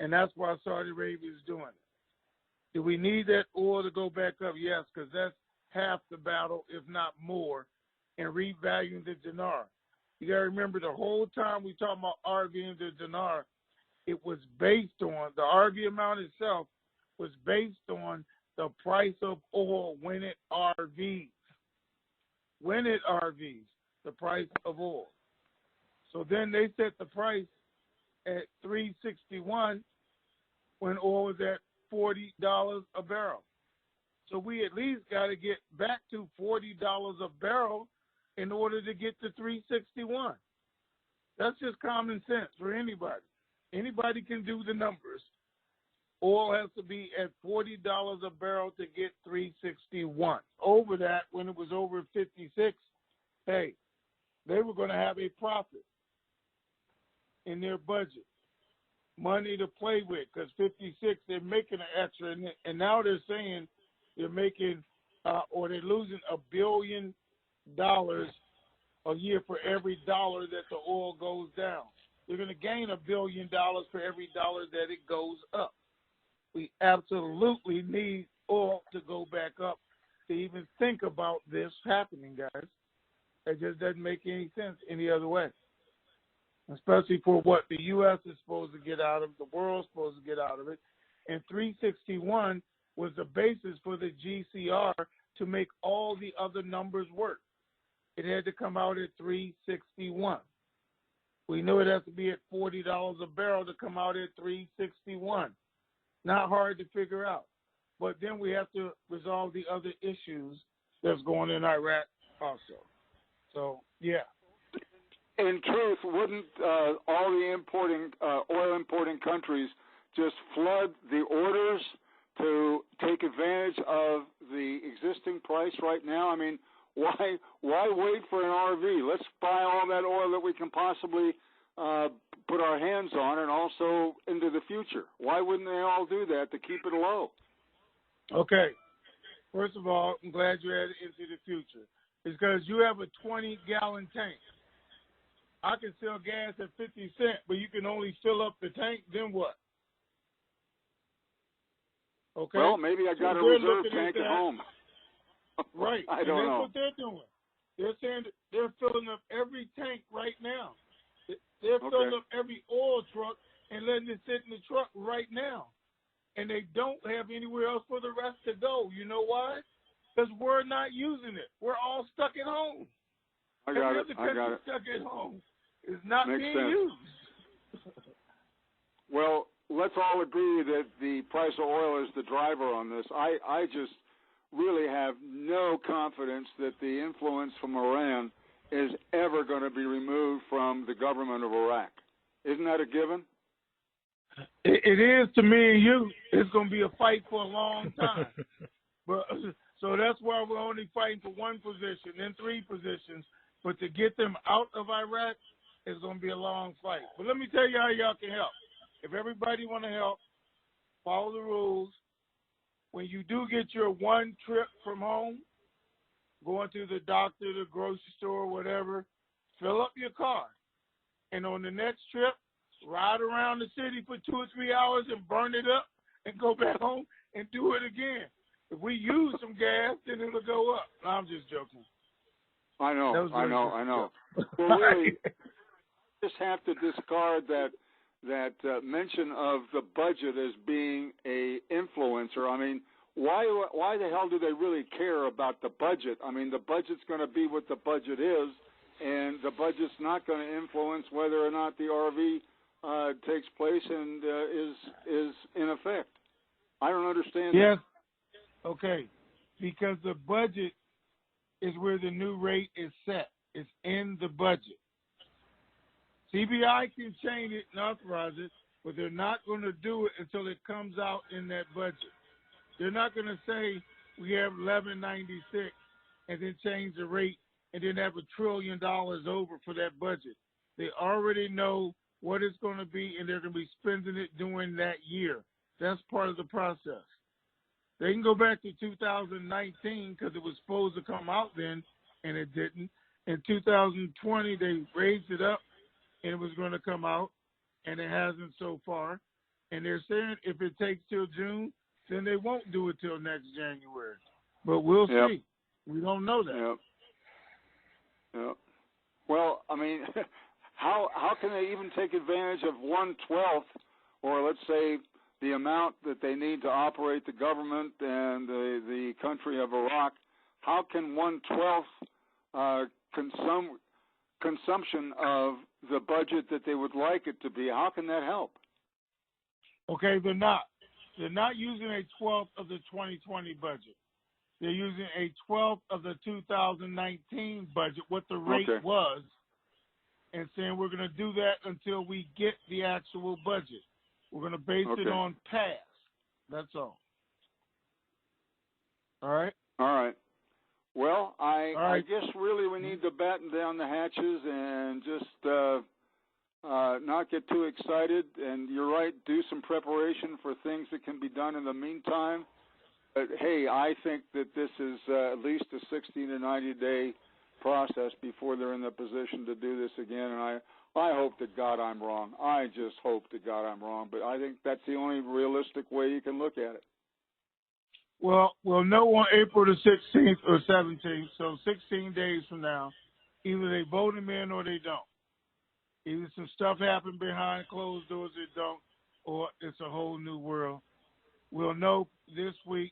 And that's why Saudi Arabia is doing it. Do we need that oil to go back up? Yes, because that's half the battle, if not more, in revaluing the dinar. You got to remember the whole time we talk about RVing the dinar, it was based on, the RV amount itself was based on the price of oil when it RVs. When it RVs, the price of oil. So then they set the price at $3.61 when oil was at $40 a barrel. So we at least got to get back to $40 a barrel in order to get to $3.61. That's just common sense for anybody. Anybody can do the numbers. Oil has to be at $40 a barrel to get $3.61. Over that, when it was over 56, hey, they were going to have a profit in their budget, money to play with, because 56, they're making an extra, and now they're saying they're making or they're losing $1 billion a year for every dollar that the oil goes down. They're going to gain $1 billion for every dollar that it goes up. We absolutely need oil to go back up to even think about this happening, guys. It just doesn't make any sense any other way, especially for what the U.S. is supposed to get out of it, the world's supposed to get out of it. And 361 was the basis for the GCR to make all the other numbers work. It had to come out at 361. We know it has to be at $40 a barrel to come out at 361. Not hard to figure out. But then we have to resolve the other issues that's going in Iraq also. So, yeah. In truth, wouldn't all the oil importing countries just flood the orders to take advantage of the existing price right now? I mean, why wait for an RV? Let's buy all that oil that we can possibly put our hands on, and also into the future. Why wouldn't they all do that to keep it low? Okay. First of all, I'm glad you added into the future. It's because you have a 20-gallon tank. I can sell gas at 50 cents, but you can only fill up the tank. Then what? Okay. Well, maybe I got a reserve tank at home. Right. I don't know. That's what they're doing. They're saying that they're filling up every tank right now. They're filling up every oil truck and letting it sit in the truck right now. And they don't have anywhere else for the rest to go. You know why? Because we're not using it. We're all stuck at home. I got Every it. other country stuck at home. It's not being used. Well, let's all agree that the price of oil is the driver on this. I just really have no confidence that the influence from Iran is ever going to be removed from the government of Iraq. Isn't that a given? It is to me and you. It's going to be a fight for a long time. But so that's why we're only fighting for one position, then three positions. But to get them out of Iraq is going to be a long fight. But let me tell you how y'all can help. If everybody want to help, follow the rules. When you do get your one trip from home, going to the doctor, the grocery store, whatever, fill up your car. And on the next trip, ride around the city for 2 or 3 hours and burn it up and go back home and do it again. If we use some gas, then it'll go up. No, I'm just joking. I know. Well, really, just have to discard that mention of the budget as being a influencer. I mean, why the hell do they really care about the budget? I mean, the budget's going to be what the budget is, and the budget's not going to influence whether or not the RV takes place and is in effect. I don't understand. Yes. Okay. Because the budget is where the new rate is set. It's in the budget. CBI can change it and authorize it, but they're not going to do it until it comes out in that budget. They're not going to say we have 1196 and then change the rate and then have $1 trillion over for that budget. They already know what it's going to be, and they're going to be spending it during that year. That's part of the process. They can go back to 2019 because it was supposed to come out then, and it didn't. In 2020, they raised it up, and it was going to come out, and it hasn't so far. And they're saying if it takes till June, then they won't do it till next January. But we'll see. We don't know that. Yep. Well, I mean, how can they even take advantage of 1/12, or let's say the amount that they need to operate the government and the country of Iraq? How can 1/12 consumption of the budget that they would like it to be? How can that help? Okay, they're not. They're not using a 12th of the 2020 budget. They're using a 12th of the 2019 budget, what the rate was, and saying we're going to do that until we get the actual budget. We're going to base it on past. That's all. All right? All right. Well, I guess really we need to batten down the hatches and just not get too excited. And you're right, do some preparation for things that can be done in the meantime. hey, I think that this is at least a 60 to 90-day process before they're in the position to do this again. And I hope to God I'm wrong. I just hope to God I'm wrong. But I think that's the only realistic way you can look at it. Well, we'll know on April the 16th or 17th, so 16 days from now, either they vote him in or they don't. Either some stuff happened behind closed doors that don't, or it's a whole new world. We'll know this week.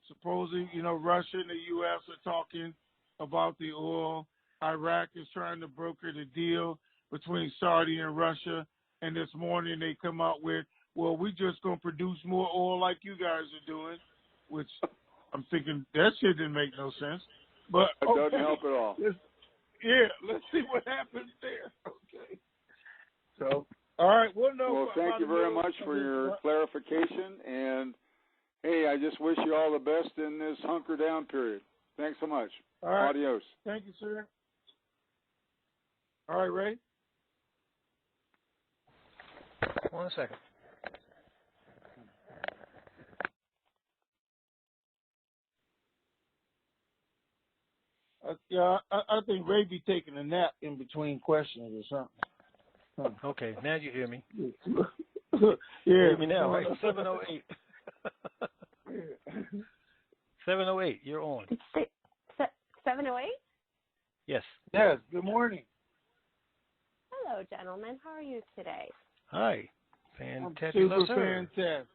Supposedly, Russia and the U.S. are talking about the oil. Iraq is trying to broker the deal between Saudi and Russia. And this morning they come out with, well, we're just going to produce more oil like you guys are doing, which I'm thinking that shit didn't make no sense. But it doesn't help at all. Let's see what happens there. Okay. So, all right, we'll know. Well, thank you very much for your clarification. And, hey, I just wish you all the best in this hunker down period. Thanks so much. All right. Adios. Thank you, sir. All right, Ray. 1 second. I think Ray be taking a nap in between questions or something. Okay, now you hear me. Yeah. Hear me now, right? 708. 708, you're on. 708? Yes. Yes, good morning. Hello, gentlemen. How are you today? Hi. Fantastic. Super fantastic.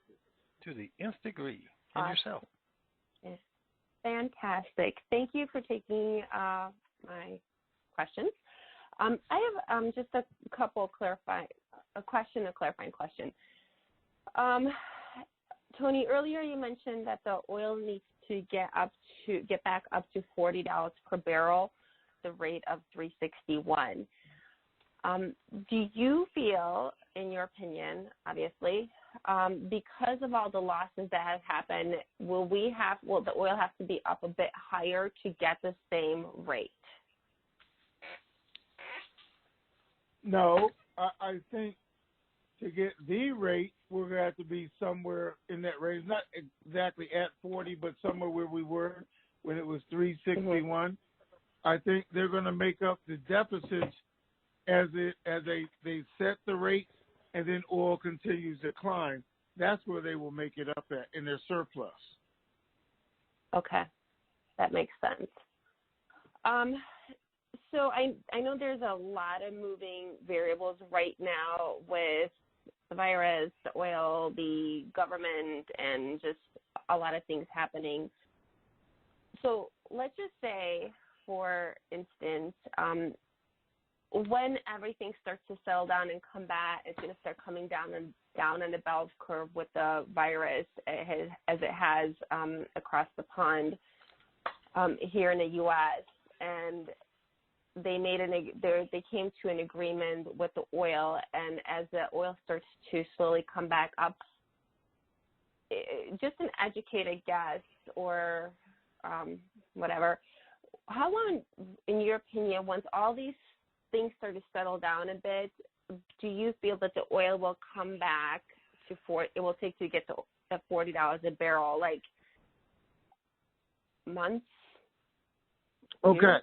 To the nth degree. And yourself? Yes. Fantastic. Thank you for taking my questions. I have just a clarifying question. Tony, earlier you mentioned that the oil needs to get back up to $40 per barrel, the rate of 361. Do you feel, in your opinion, obviously, because of all the losses that have happened, will the oil have to be up a bit higher to get the same rate? No, I think to get the rate, we're going to have to be somewhere in that range, not exactly at 40, but somewhere where we were when it was 361. Mm-hmm. I think they're going to make up the deficits as they set the rate, and then oil continues to climb. That's where they will make it up at in their surplus. Okay, that makes sense. So I know there's a lot of moving variables right now with the virus, the oil, the government, and just a lot of things happening. So let's just say, for instance, when everything starts to settle down and come back, it's going to start coming down on the bell curve with the virus as it has across the pond here in the U.S. And they came to an agreement with the oil, and as the oil starts to slowly come back up, just an educated guess or whatever, how long, in your opinion, once all these things start to settle down a bit, do you feel that the oil will come back to it will take to get to $40 a barrel, like months? Okay. Years?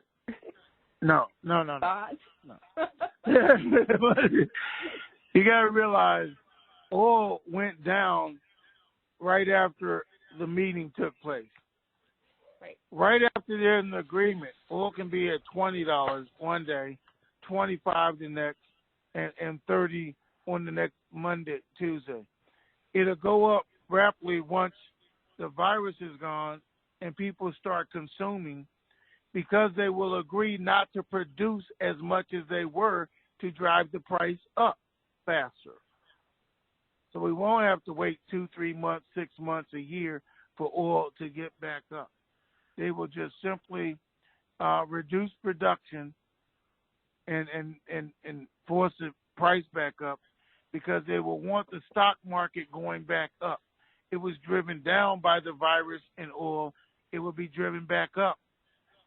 No. Thoughts? No. You got to realize oil went down right after the meeting took place. Right after there's an agreement, oil can be at $20 one day, 25 the next, and 30 on the next Monday, Tuesday. It'll go up rapidly once the virus is gone and people start consuming, because they will agree not to produce as much as they were to drive the price up faster. So we won't have to wait 2, 3 months, 6 months, a year for oil to get back up. They will just simply reduce production and force the price back up, because they will want the stock market going back up. It was driven down by the virus and oil. It will be driven back up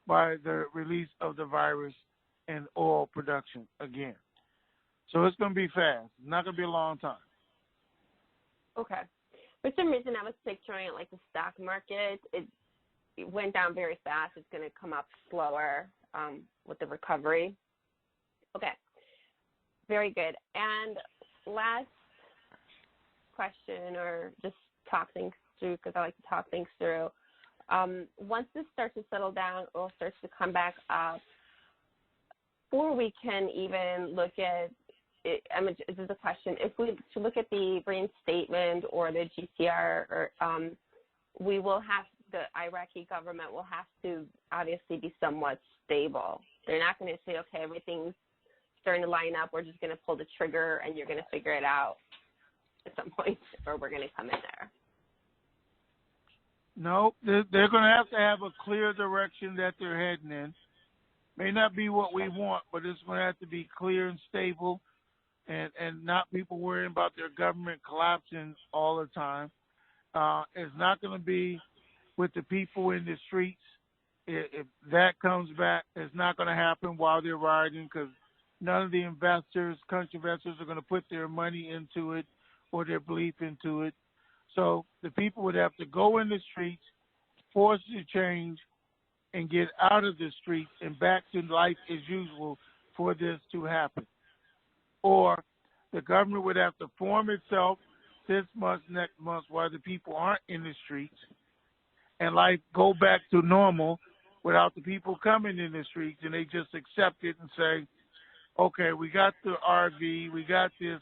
by the release of the virus and oil production again. So it's going to be fast. It's not going to be a long time. Okay. For some reason, I was picturing it like the stock market. It went down very fast. It's going to come up slower with the recovery. Okay. Very good. And last question, or just talk things through, because I like to talk things through. Once this starts to settle down, or starts to come back up, before we can even look at it, this is a question. If we to look at the reinstatement or the GCR, or we will have, the Iraqi government will have to obviously be somewhat stable. They're not going to say, okay, everything's starting to line up, we're just going to pull the trigger and you're going to figure it out at some point, or we're going to come in there. No, they're going to have a clear direction that they're heading in. May not be what we want, but it's going to have to be clear and stable, and not people worrying about their government collapsing all the time. It's not going to be with the people in the streets. If that comes back, it's not going to happen while they're riding, because none of the country investors are going to put their money into it or their belief into it. So the people would have to go in the streets, force the change, and get out of the streets and back to life as usual for this to happen. Or the government would have to form itself this month, next month, while the people aren't in the streets, and life go back to normal without the people coming in the streets, and they just accept it and say, okay, we got the RV, we got this,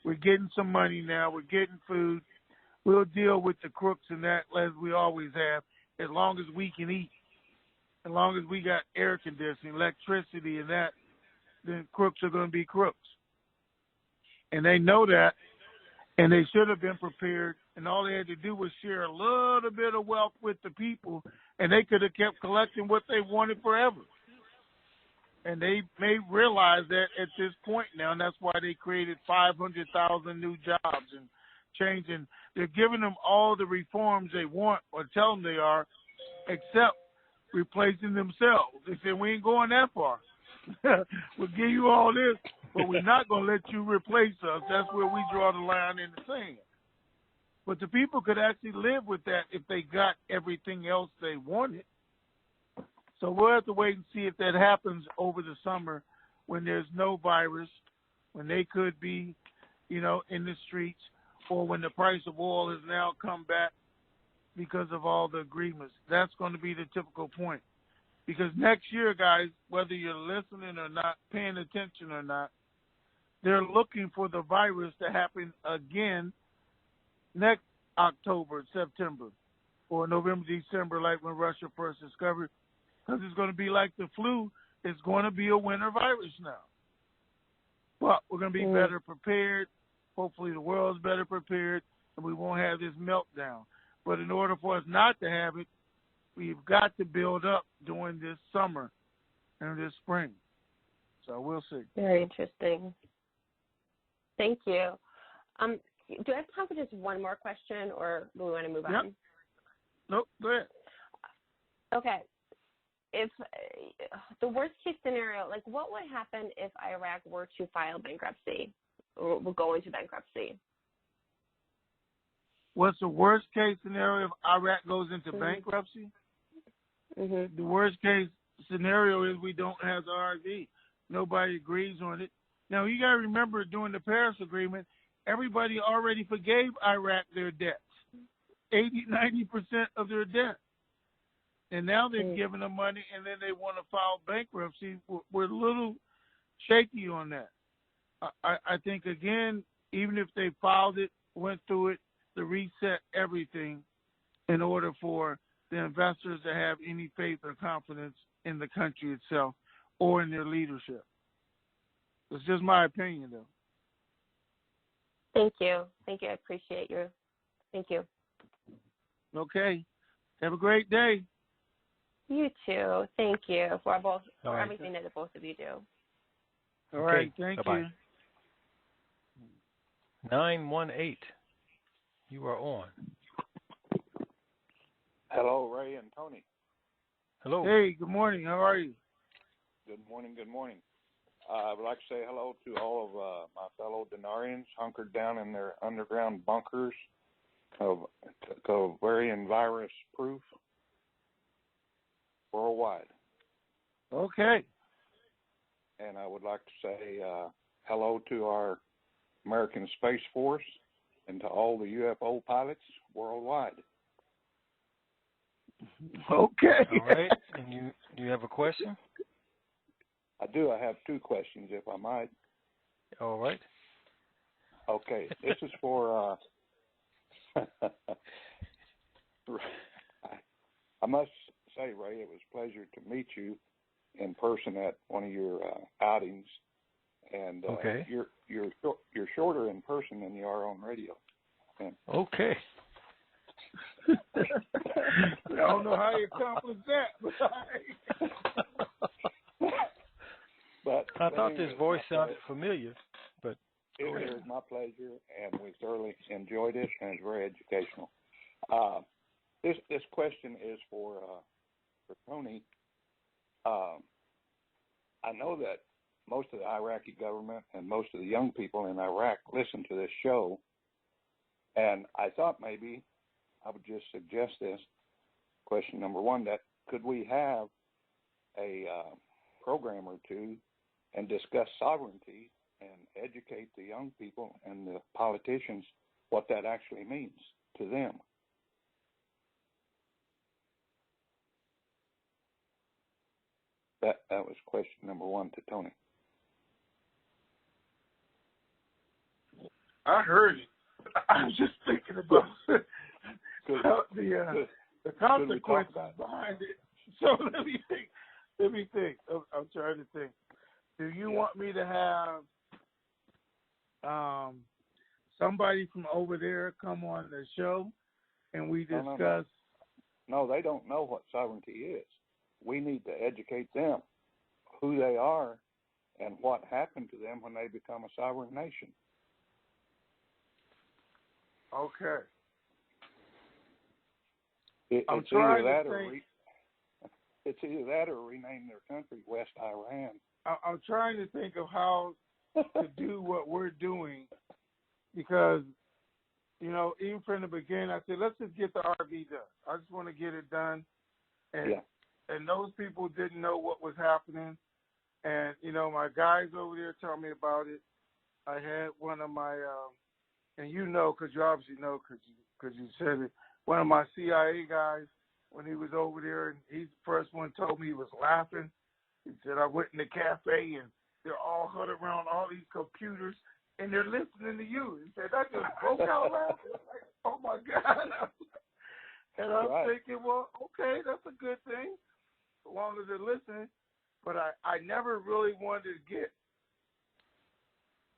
we're getting some money now, we're getting food. We'll deal with the crooks and that as we always have, as long as we can eat. As long as we got air conditioning, electricity, and that, then crooks are going to be crooks. And they know that, and they should have been prepared, and all they had to do was share a little bit of wealth with the people, and they could have kept collecting what they wanted forever. And they may realize that at this point now, and that's why they created 500,000 new jobs and changing. They're giving them all the reforms they want, or tell them they are, except replacing themselves. They said, we ain't going that far. We'll give you all this, but we're not going to let you replace us. That's where we draw the line in the sand. But the people could actually live with that if they got everything else they wanted. So we'll have to wait and see if that happens over the summer when there's no virus, when they could be, in the streets, or when the price of oil has now come back because of all the agreements. That's going to be the typical point. Because next year, guys, whether you're listening or not, paying attention or not, they're looking for the virus to happen again next October, September, or November, December, like when Russia first discovered. Because it's going to be like the flu. It's going to be a winter virus now. But we're going to be better prepared. Hopefully the world's better prepared, and we won't have this meltdown. But in order for us not to have it, we've got to build up during this summer and this spring. So we'll see. Very interesting. Thank you. Do I have time for just one more question, or do we want to move on? Nope, go ahead. Okay. If the worst case scenario, like what would happen if Iraq were to file bankruptcy or will go into bankruptcy? What's the worst case scenario if Iraq goes into bankruptcy? Mm-hmm. The worst case scenario is we don't have the RV. Nobody agrees on it. Now, you got to remember, during the Paris Agreement, everybody already forgave Iraq their debts, 80-90% of their debt. And now they're giving them money, and then they want to file bankruptcy. We're a little shaky on that. I think, again, even if they filed it, went through it, to reset everything in order for the investors to have any faith or confidence in the country itself or in their leadership. It's just my opinion, though. Thank you. Thank you. I appreciate you. Thank you. Okay. Have a great day. You too. Thank you for everything that the both of you do. All right. Thank you. 918. You are on. Hello, Ray and Tony. Hello. Hey, good morning. How are you? Good morning. Good morning. I would like to say hello to all of my fellow Denarians hunkered down in their underground bunkers Covariant virus proof worldwide. Okay. And I would like to say hello to our American Space Force and to all the UFO pilots worldwide. Okay. All right. And you have a question? I do. I have two questions, if I might. All right. Okay. This is for. I must say, Ray, it was a pleasure to meet you in person at one of your outings, and okay. You're shorter in person than you are on radio. And okay. I don't know how you accomplished that, but I thought this voice sounded familiar, but it was my pleasure, and we thoroughly enjoyed it, and it's very educational. This question is for Tony. I know that most of the Iraqi government and most of the young people in Iraq listen to this show, and I thought maybe I would just suggest this. Question number one, that could we have a program or two and discuss sovereignty and educate the young people and the politicians what that actually means to them? That was question number one to Tony. I heard it. I was just thinking about the consequences behind it. So let me think. I'm trying to think. Do you want me to have somebody from over there come on the show and we discuss? No, they don't know what sovereignty is. We need to educate them who they are and what happened to them when they become a sovereign nation. Okay. It's either that or rename their country West Iran. I'm trying to think of how to do what we're doing because, even from the beginning, I said, let's just get the RV done. I just want to get it done. And those people didn't know what was happening. And, my guys over there tell me about it. I had one of my, and because you obviously know because you said it, one of my CIA guys, when he was over there, and he's the first one told me he was laughing. He said, I went in the cafe, and they're all huddled around all these computers, and they're listening to you. He said, I just broke out laughing. Like, oh, my God. And I'm thinking, well, okay, that's a good thing, as long as they're listening. But I never really wanted to get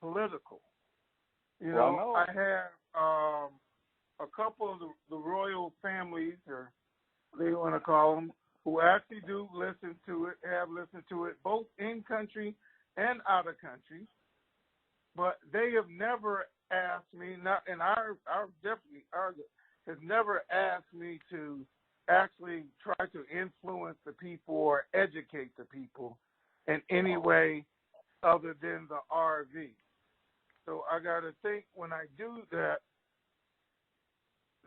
political. I have a couple of the royal families, or they want to call them, who actually do listen to it, have listened to it, both in country and out of country. But they have never asked me, has never asked me to actually try to influence the people or educate the people in any way other than the RV. So I got to think when I do that,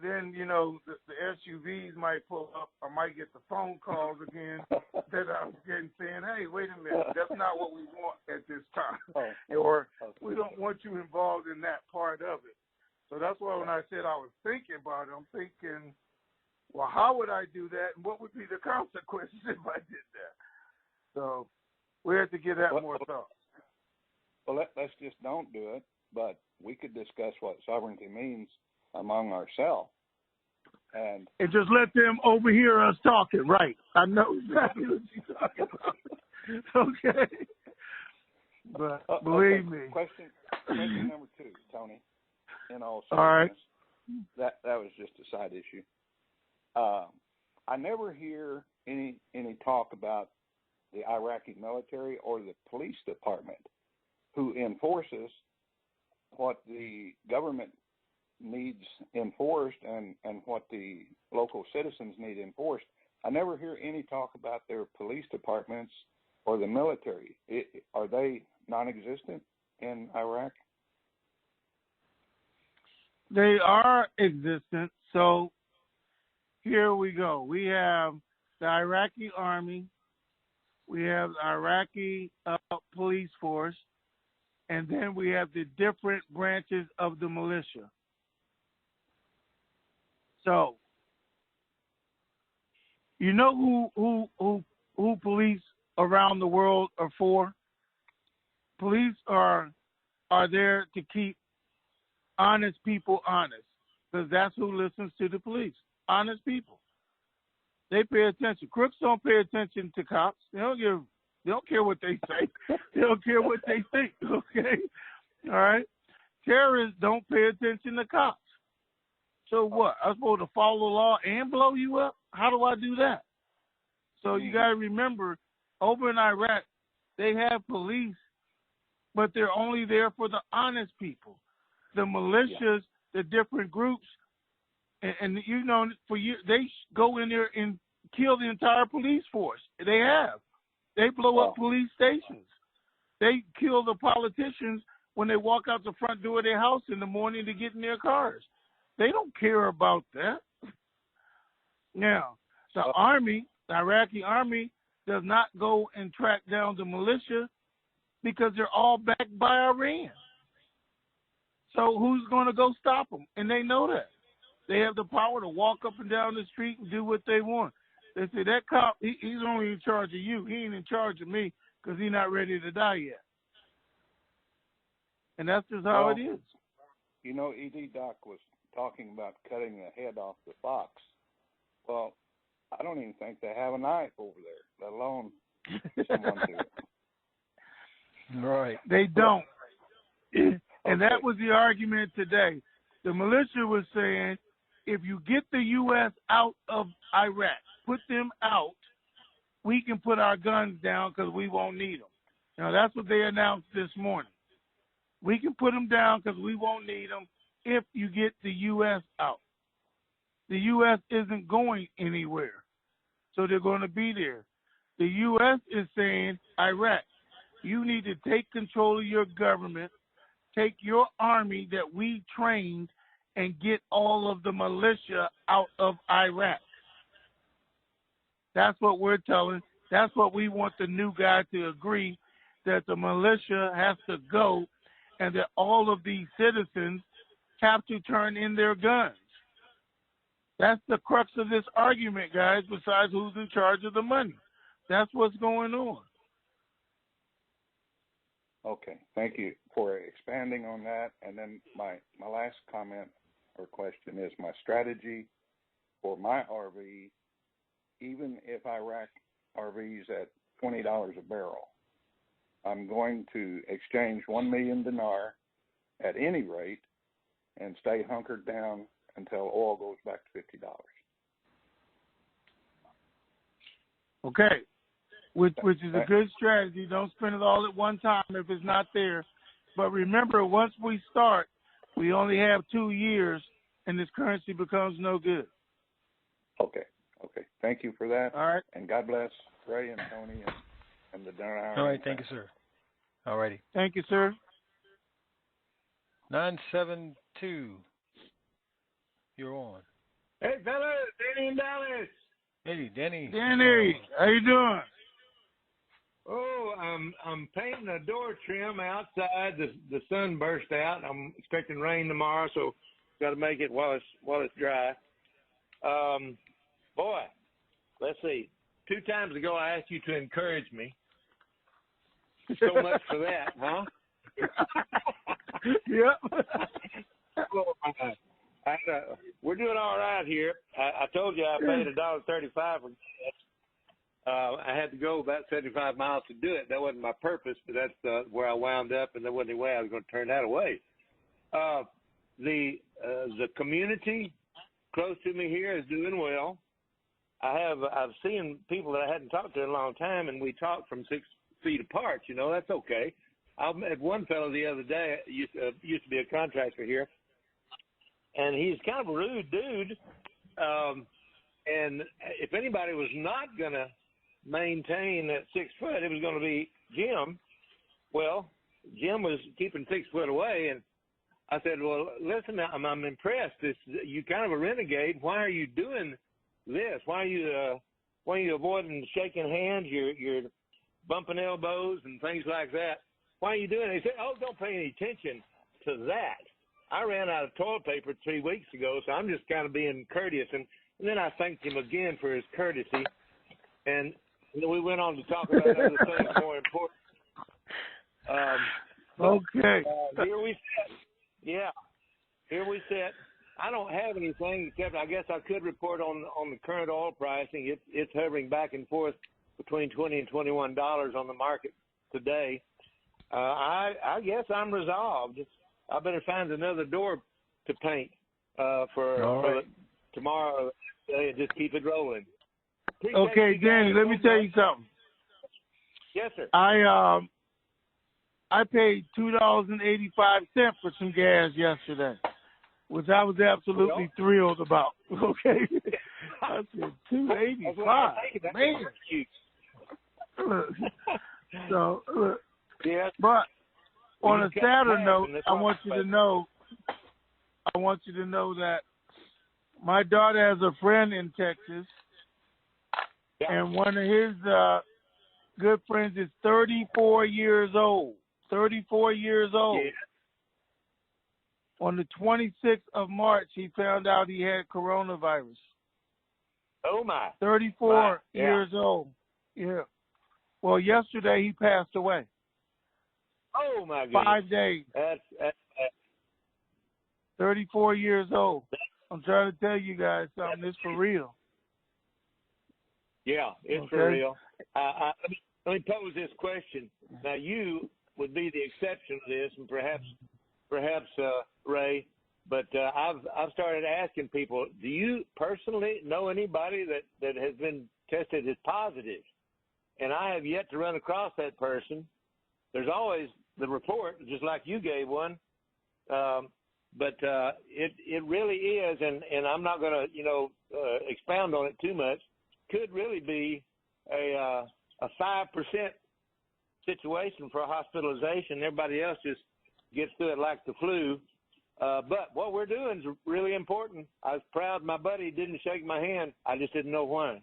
then, the SUVs might pull up. I might get the phone calls again that I was getting saying, hey, wait a minute, that's not what we want at this time. Or we don't want you involved in that part of it. So that's why when I said I was thinking about it, I'm thinking, well, how would I do that? And what would be the consequences if I did that? So we have to give that more thought. Well, let's just don't do it, but we could discuss what sovereignty means among ourselves. And just let them overhear us talking, right? I know exactly what you're talking about. Okay. But believe me. Question number two, Tony. In all seriousness, that was just a side issue. I never hear any talk about the Iraqi military or the police department who enforces what the government needs enforced and what the local citizens need enforced. I never hear any talk about their police departments or the military. Are they non-existent in Iraq? They are existent. So here we go. We have the Iraqi army. We have the Iraqi police force. And then we have the different branches of the militia. So, you know who police around the world are for? Police are there to keep honest people honest, because that's who listens to the police. Honest people. They pay attention. Crooks don't pay attention to cops. They don't care what they say. They don't care what they think. Okay, all right. Terrorists don't pay attention to cops. So what? I'm supposed to follow the law and blow you up? How do I do that? So you got to remember, over in Iraq, they have police, but they're only there for the honest people. The militias, the different groups, and you know, for years, they go in there and kill the entire police force. They have. They blow up police stations. They kill the politicians when they walk out the front door of their house in the morning to get in their cars. They don't care about that. Now, the army, the Iraqi army, does not go and track down the militia because they're all backed by Iran. So who's going to go stop them? And they know that. They have the power to walk up and down the street and do what they want. They say, that cop, he's only in charge of you. He ain't in charge of me because he's not ready to die yet. And that's just how it is. You know, E.D. Doc was talking about cutting the head off the fox. Well, I don't even think they have a knife over there, let alone someone to it. Right. They don't. And that was the argument today. The militia was saying, if you get the U.S. out of Iraq, put them out, we can put our guns down because we won't need them. Now, that's what they announced this morning. We can put them down because we won't need them if you get the U.S. out. The U.S. isn't going anywhere, so they're going to be there. The U.S. is saying, Iraq, you need to take control of your government, take your army that we trained, and get all of the militia out of Iraq. That's what we're telling. That's what we want the new guy to agree, that the militia has to go and that all of these citizens have to turn in their guns. That's the crux of this argument, guys, besides who's in charge of the money. That's what's going on. Okay, thank you for expanding on that. And then my last comment or question is my strategy for my RV, even if Iraq RV's at $20 a barrel, I'm going to exchange 1 million dinar at any rate and stay hunkered down until oil goes back to $50. Okay, which is a good strategy. Don't spend it all at one time if it's not there. But remember, once we start, we only have 2 years, and this currency becomes no good. Okay. Thank you for that. All right. And God bless Ray and Tony and the Darn. All right, thank you, sir. All righty. Thank you, sir. 972. You're on. Hey, fellas, Danny in Dallas. Hey, Danny. Danny, how you doing? Oh, I'm painting a door trim outside. The sun burst out. I'm expecting rain tomorrow, so got to make it while it's dry. Boy, let's see. 2 times ago, I asked you to encourage me. So much for that, huh? Yep. We're doing all right here. I told you I paid $1.35 for gas. I had to go about 75 miles to do it. That wasn't my purpose, but that's where I wound up, and there wasn't any way I was going to turn that away. The community close to me here is doing well. I've seen people that I hadn't talked to in a long time, and we talked from 6 feet apart. You know, that's okay. I met one fellow the other day, used to be a contractor here, and he's kind of a rude dude. And if anybody was not going to maintain that 6 foot, it was going to be Jim. Well, Jim was keeping 6 foot away, and I said, well, listen, I'm impressed. You kind of a renegade. Why are you doing this? Why are you avoiding shaking hands? You're bumping elbows and things like that. Why are you doing it? He said, oh, don't pay any attention to that. I ran out of toilet paper 3 weeks ago, so I'm just kind of being courteous. And then I thanked him again for his courtesy. And then we went on to talk about other things more important. Okay. Here we sit. Yeah. Here we sit. I don't have anything except I guess I could report on the current oil pricing. It's hovering back and forth between $20 and $21 on the market today. I guess I'm resolved. I better find another door to paint for tomorrow and just keep it rolling. Okay, Danny, let me tell you something. Yes, sir. I paid $2.85 for some gas yesterday, which I was absolutely thrilled about. Okay, I said $2.85, man. Look, so look, yeah. But on a sadder note, I want you to know that my daughter has a friend in Texas, and one of his good friends is 34 years old. 34 years old. Yeah. On the 26th of March, he found out he had coronavirus. Oh, my. 34 years old. Yeah. Well, yesterday he passed away. Oh, my goodness. 5 days. That's 34 years old. I'm trying to tell you guys something. It's for real. Yeah, it's for real. Let me pose this question. Now, you would be the exception to this, and perhaps Ray, but I've started asking people, do you personally know anybody that has been tested as positive? And I have yet to run across that person. There's always the report, just like you gave one, but it really is, and I'm not going to expound on it too much. Could really be a 5% situation for a hospitalization. Everybody else just gets through it like the flu. But what we're doing is really important. I was proud my buddy didn't shake my hand. I just didn't know why.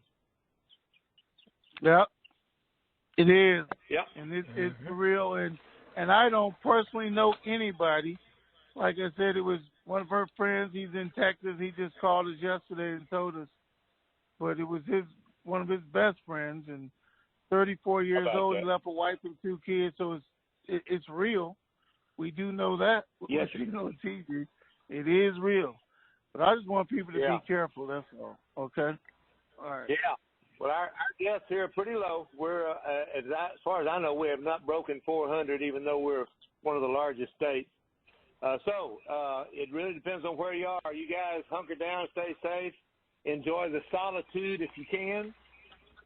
Yep, it is. Yep. And it's for real. And I don't personally know anybody. Like I said, it was one of her friends. He's in Texas. He just called us yesterday and told us. But it was one of his best friends, and 34 years old. He left a wife and 2 kids, so it's real. We do know that. Yes, on TV. It is real. But I just want people to be careful. That's all. Okay. All right. Yeah. Well, our deaths here are pretty low. We're as far as I know, we have not broken 400, even though we're one of the largest states. So it really depends on where you are. You guys hunker down, stay safe. Enjoy the solitude if you can.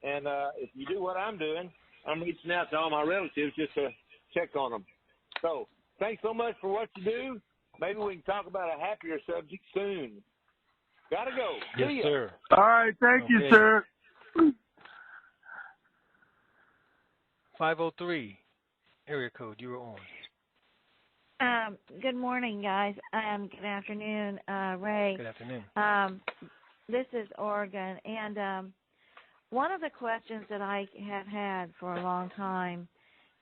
And if you do what I'm doing, I'm reaching out to all my relatives just to check on them. So thanks so much for what you do. Maybe we can talk about a happier subject soon. Gotta go. Yes, See ya. sir. All right. Thank you, sir. 503 area code. You were on. Good morning, guys. Good afternoon, Ray. Good afternoon. This is Oregon, and one of the questions that I have had for a long time,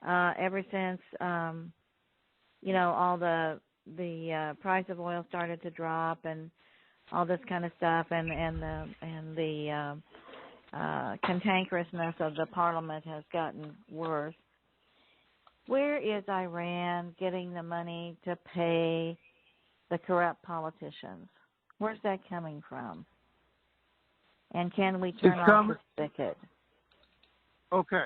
ever since all the price of oil started to drop and all this kind of stuff, and the cantankerousness of the parliament has gotten worse. Where is Iran getting the money to pay the corrupt politicians? Where's that coming from? And can we turn off the spigot? Okay.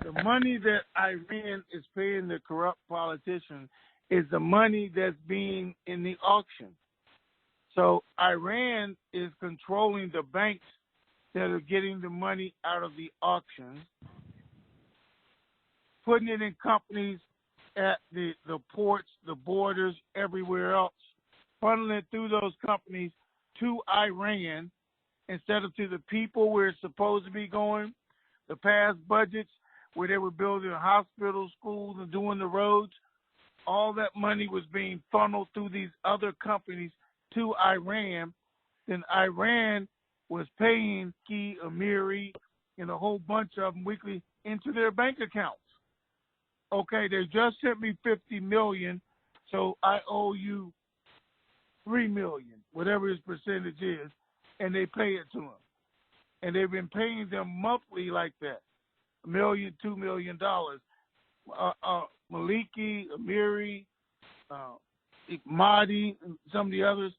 The money that Iran is paying the corrupt politicians is the money that's being in the auction. So Iran is controlling the banks that are getting the money out of the auctions, putting it in companies at the ports, the borders, everywhere else, funneling it through those companies to Iran instead of to the people where it's supposed to be going. The past budgets where they were building hospitals, schools, and doing the roads, all that money was being funneled through these other companies to Iran, then Iran was paying Key, Amiri, and a whole bunch of them weekly into their bank accounts. Okay, they just sent me $50 million, so I owe you $3 million, whatever his percentage is, and they pay it to them. And they've been paying them monthly like that, $1 million, $2 million. Maliki, Amiri, Mahdi, and some of the others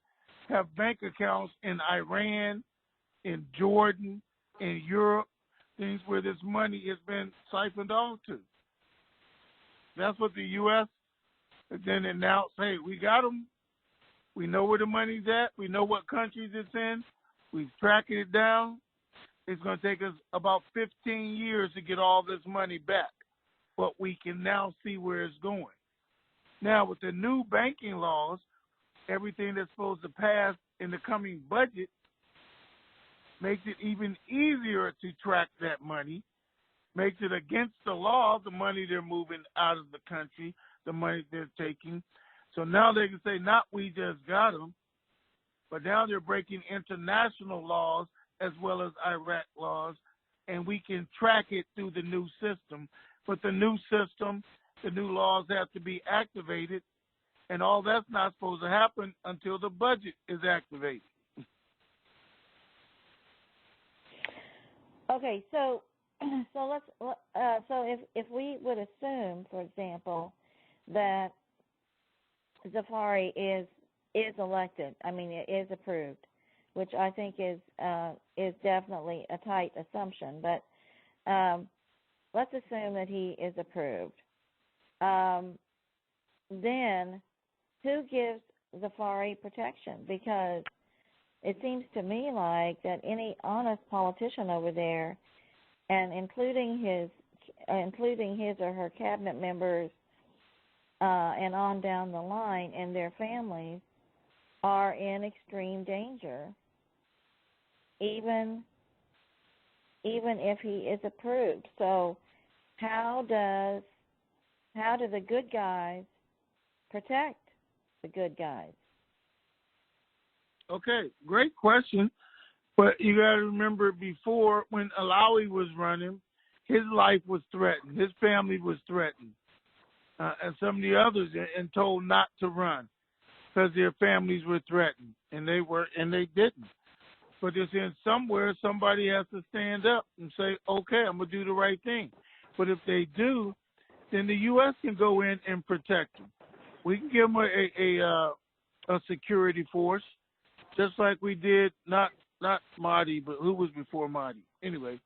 have bank accounts in Iran, in Jordan, in Europe, things where this money has been siphoned off to. That's what the U.S. then announced, hey, we got them. We know where the money's at. We know what countries it's in. We've tracked it down. It's going to take us about 15 years to get all this money back. But we can now see where it's going. Now, with the new banking laws, everything that's supposed to pass in the coming budget makes it even easier to track that money, makes it against the law, the money they're moving out of the country, the money they're taking. So now they can say, not we just got them, but now they're breaking international laws as well as Iraq laws, and we can track it through the new system. But the new system, the new laws have to be activated, and all that's not supposed to happen until the budget is activated. Okay, so if we would assume, for example, that Zafari is elected, I mean, it is approved, which I think is definitely a tight assumption, but let's assume that he is approved. Then who gives Zafari protection? Because it seems to me like that any honest politician over there, and including his or her cabinet members, and on down the line, and their families, are in extreme danger, even if he is approved. So how do the good guys protect the good guys? Okay, great question. But you got to remember, before, when Alawi was running, his life was threatened. His family was threatened. And some of the others, and told not to run because their families were threatened, and they didn't. But it's in somewhere somebody has to stand up and say, okay, I'm going to do the right thing. But if they do, then the U.S. can go in and protect them. We can give them a security force, just like we did, not Mahdi, but who was before Mahdi? Anyway,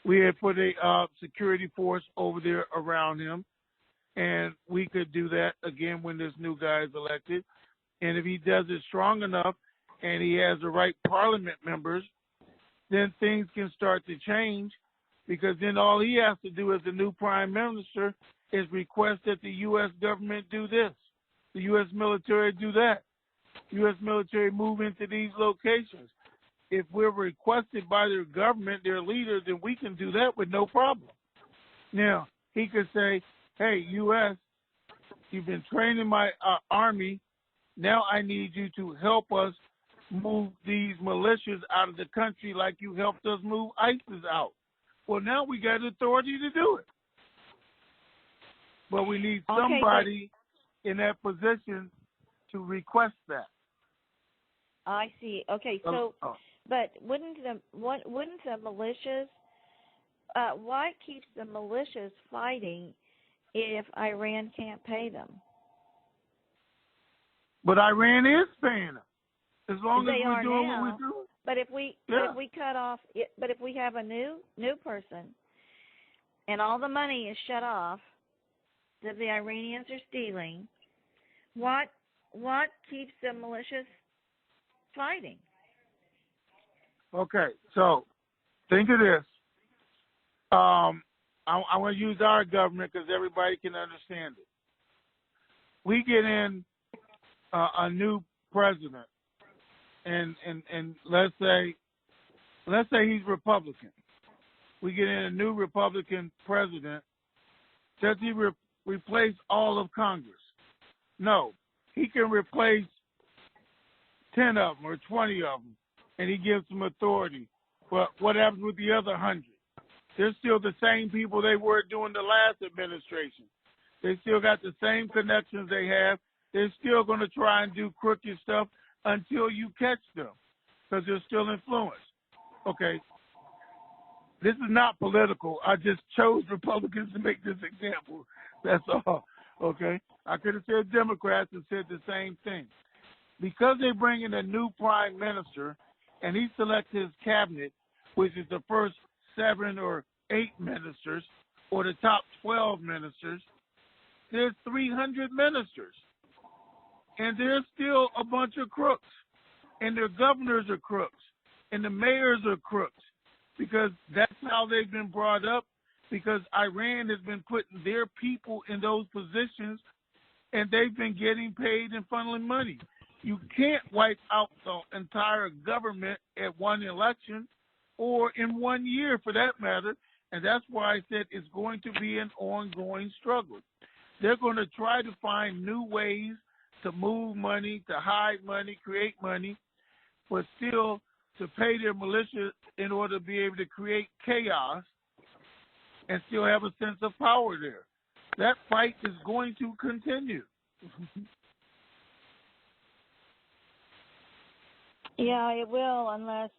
we had put a security force over there around him, and we could do that again when this new guy is elected. And if he does it strong enough and he has the right parliament members, then things can start to change, because then all he has to do as the new prime minister is request that the U.S. government do this, the U.S. military do that, U.S. military move into these locations. If we're requested by their government, their leaders, then we can do that with no problem. Now, he could say, hey, U.S., you've been training my army. Now I need you to help us move these militias out of the country like you helped us move ISIS out. Well, now we got authority to do it. But we need somebody in that position to request that. I see. Okay, so, but wouldn't the militias? Why keeps the militias fighting if Iran can't pay them? But Iran is paying them, as long as we're doing what we're doing. But if we cut off, but if we have a new person, and all the money is shut off that the Iranians are stealing, what keeps the militias fighting? Okay, so think of this. I want to use our government because everybody can understand it. We get in a new president, and let's say he's Republican. We get in a new Republican president. Does he replace all of Congress? No, he can replace 10 of them or 20 of them, and he gives them authority. But what happens with the other 100? They're still the same people they were during the last administration. They still got the same connections they have. They're still going to try and do crooked stuff until you catch them because they're still influenced. Okay, this is not political. I just chose Republicans to make this example. That's all. Okay, I could have said Democrats and said the same thing. Because they bring in a new prime minister and he selects his cabinet, which is the first 7 or 8 ministers or the top 12 ministers, there's 300 ministers. And there's still a bunch of crooks. And their governors are crooks. And the mayors are crooks. Because that's how they've been brought up. Because Iran has been putting their people in those positions and they've been getting paid and funneling money. You can't wipe out the entire government at one election or in 1 year for that matter. And that's why I said it's going to be an ongoing struggle. They're going to try to find new ways to move money, to hide money, create money, but still to pay their militia in order to be able to create chaos and still have a sense of power there. That fight is going to continue. Yeah, it will unless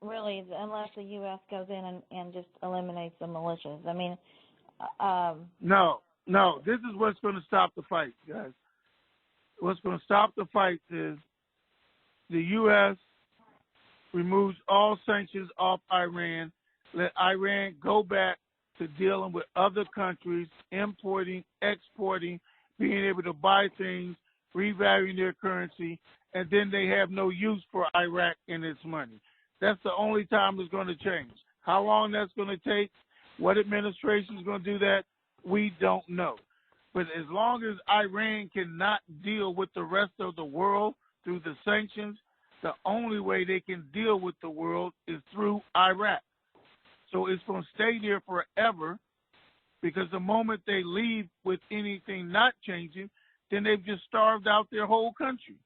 the U.S. goes in and just eliminates the militias. I mean, No. This is what's going to stop the fight, guys. What's going to stop the fight is the U.S. removes all sanctions off Iran, let Iran go back to dealing with other countries, importing, exporting, being able to buy things, revaluing their currency, and then they have no use for Iraq and its money. That's the only time it's going to change. How long that's going to take, what administration is going to do that, we don't know. But as long as Iran cannot deal with the rest of the world through the sanctions, the only way they can deal with the world is through Iraq. So it's going to stay there forever because the moment they leave with anything not changing, then they've just starved out their whole country.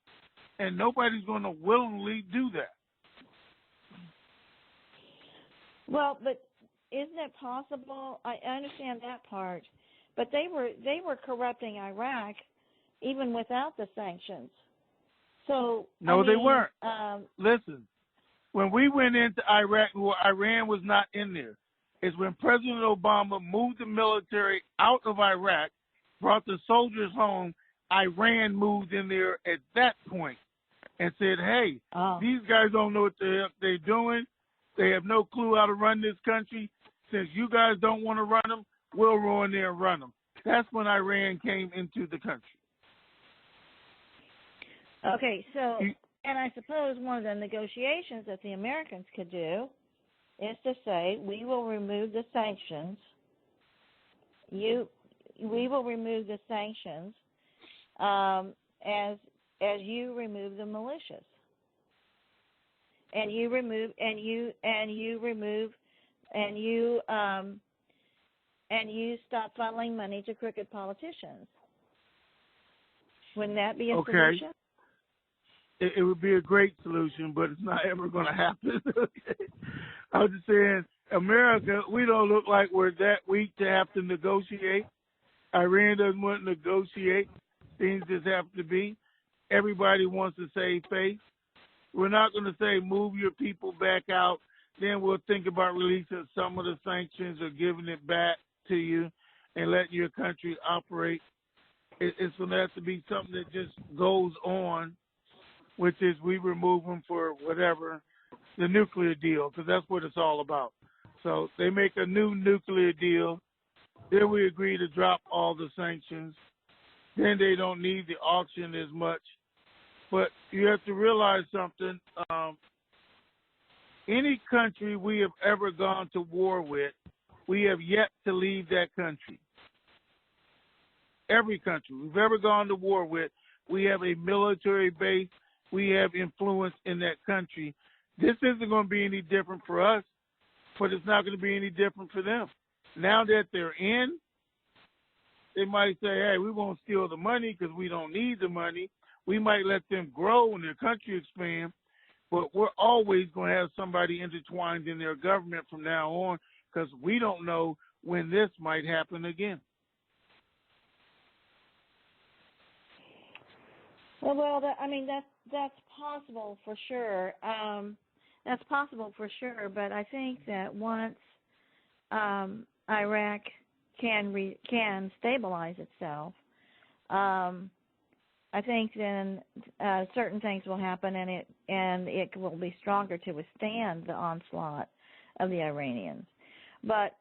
And nobody's going to willingly do that. well, but isn't it possible? I understand that part, but they were corrupting Iraq even without the sanctions. So no, they weren't. Listen, when we went into Iraq, Iran was not in there. It's when President Obama moved the military out of Iraq, brought the soldiers home, Iran moved in there at that point and said, hey, these guys don't know what the heck they're doing. They have no clue how to run this country. Since you guys don't want to run them, we'll go in there and run them. That's when Iran came into the country. Okay, so, and I suppose one of the negotiations that the Americans could do is to say, we will remove the sanctions. We will remove the sanctions as you remove the militias. And you stop funneling money to crooked politicians. Wouldn't that be a solution? It would be a great solution, but it's not ever going to happen. I was just saying, America, we don't look like we're that weak to have to negotiate. Iran doesn't want to negotiate. Things just have to be. Everybody wants to save face. We're not going to say move your people back out. Then we'll think about releasing some of the sanctions or giving it back to you and letting your country operate. It's going to have to be something that just goes on, which is we remove them for whatever, the nuclear deal, because that's what it's all about. So they make a new nuclear deal. Then we agree to drop all the sanctions. Then they don't need the auction as much. But you have to realize something. Any country we have ever gone to war with, we have yet to leave that country. Every country we've ever gone to war with, we have a military base. We have influence in that country. This isn't going to be any different for us, but it's not going to be any different for them. Now that they're in, They might say, hey, we won't steal the money because we don't need the money. We might let them grow and their country expand, but we're always going to have somebody intertwined in their government from now on because we don't know when this might happen again. Well, that's possible for sure. That's possible for sure, but I think that once Iraq can stabilize itself, I think then certain things will happen, and it will be stronger to withstand the onslaught of the Iranians. But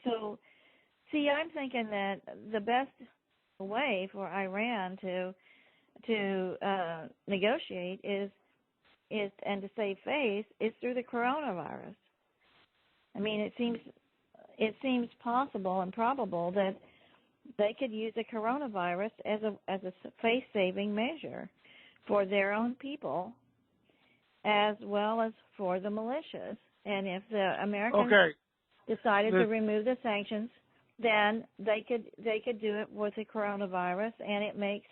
so I'm thinking that the best way for Iran to negotiate is and to save face is through the coronavirus. I mean, it seems possible and probable that they could use the coronavirus as a face-saving measure for their own people as well as for the militias. And if the Americans decided to remove the sanctions, then they could do it with the coronavirus, and it makes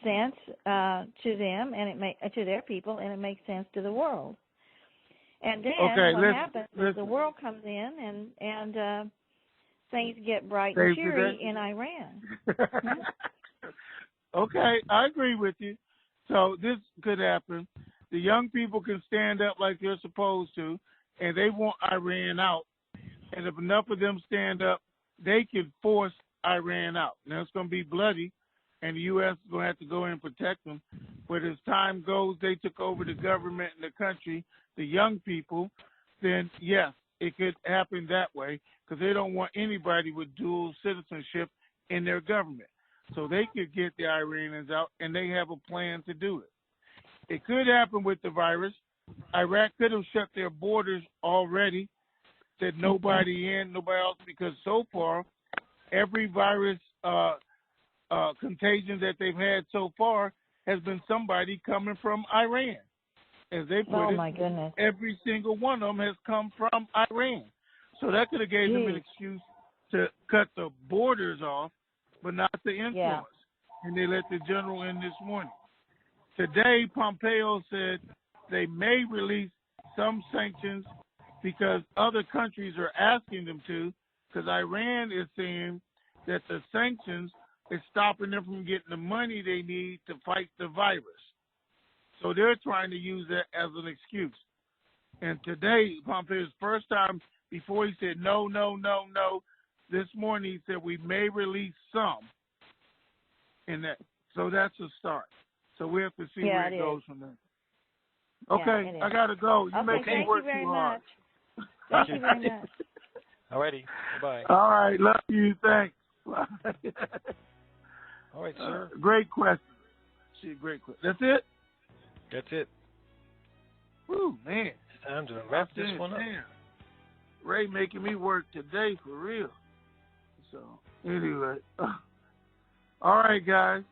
sense to them and to their people, and it makes sense to the world. And then what happens is the world comes in and things get bright and cheery in Iran. Okay, I agree with you. So this could happen. The young people can stand up like they're supposed to, and they want Iran out. And if enough of them stand up, they can force Iran out. Now, it's going to be bloody, and the U.S. is going to have to go in and protect them. But as time goes, they took over the government and the country, the young people, then, yes, it could happen that way because they don't want anybody with dual citizenship in their government. So they could get the Iranians out, and they have a plan to do it. It could happen with the virus. Iraq could have shut their borders already, said nobody in, nobody else, because so far, every virus contagion that they've had so far has been somebody coming from Iran. As they put my goodness. Every single one of them has come from Iran. So that could have gave them an excuse to cut the borders off, but not the influence. Yeah. And they let the general in this morning. Today, Pompeo said they may release some sanctions because other countries are asking them to, because Iran is saying that the sanctions is stopping them from getting the money they need to fight the virus. So they're trying to use that as an excuse. And today, Pompeo's first time, before he said no, this morning he said we may release some. And that, so that's a start. So we have to see where it goes from there. Okay, I got to go. You make me work too hard. Thank you very much. All righty. Bye-bye. All right. Love you. Thanks. All right, sir. Great question. Great question. That's it? That's it. Woo, man. It's time to wrap this one up. Ray making me work today for real. So, anyway. All right, guys.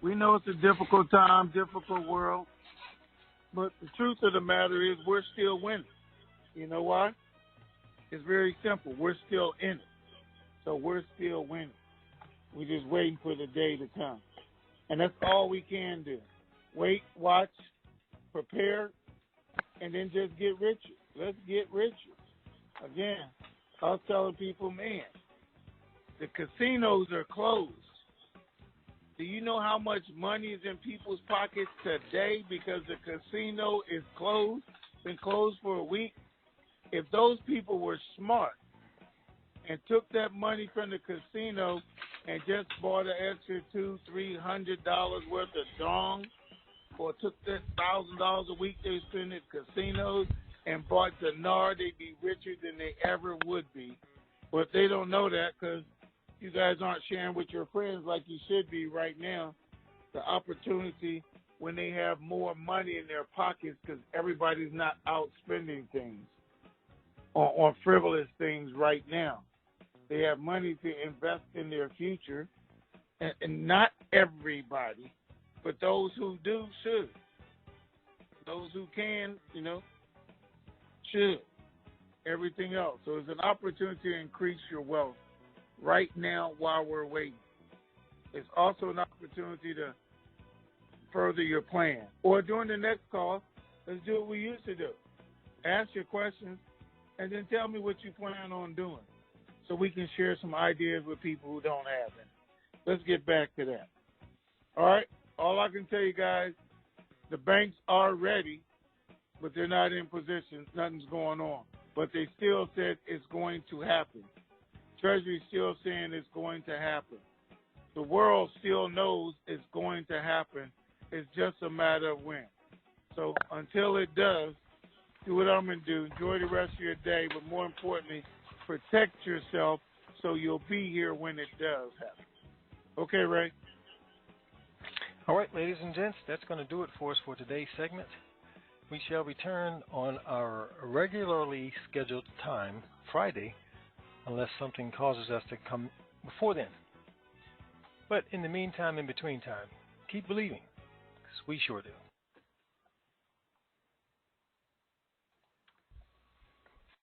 We know it's a difficult time, difficult world. But the truth of the matter is we're still winning. You know why? It's very simple. We're still in it. So we're still winning. We're just waiting for the day to come. And that's all we can do. Wait, watch, prepare, and then just get richer. Let's get richer. Again, I was telling people, man, the casinos are closed. Do you know how much money is in people's pockets today because the casino is closed, been closed for a week? If those people were smart and took that money from the casino and just bought an extra $200-$300 worth of dong, or took that $1,000 a week they spend at casinos and bought dinar, they'd be richer than they ever would be. But they don't know that because you guys aren't sharing with your friends like you should be right now. The opportunity when they have more money in their pockets because everybody's not out spending things on frivolous things right now. They have money to invest in their future, and not everybody, but those who do should. Those who can, should. Everything else. So it's an opportunity to increase your wealth right now while we're waiting. It's also an opportunity to further your plan. Or during the next call, let's do what we used to do. Ask your questions, and then tell me what you plan on doing so we can share some ideas with people who don't have them. Let's get back to that. All right? All I can tell you guys, the banks are ready, but they're not in position. Nothing's going on. But they still said it's going to happen. Treasury's still saying it's going to happen. The world still knows it's going to happen. It's just a matter of when. So until it does, do what I'm going to do. Enjoy the rest of your day, but more importantly, protect yourself so you'll be here when it does happen. Okay, Ray? All right, ladies and gents, that's going to do it for us for today's segment. We shall return on our regularly scheduled time, Friday, unless something causes us to come before then. But in the meantime, in between time, keep believing, because we sure do.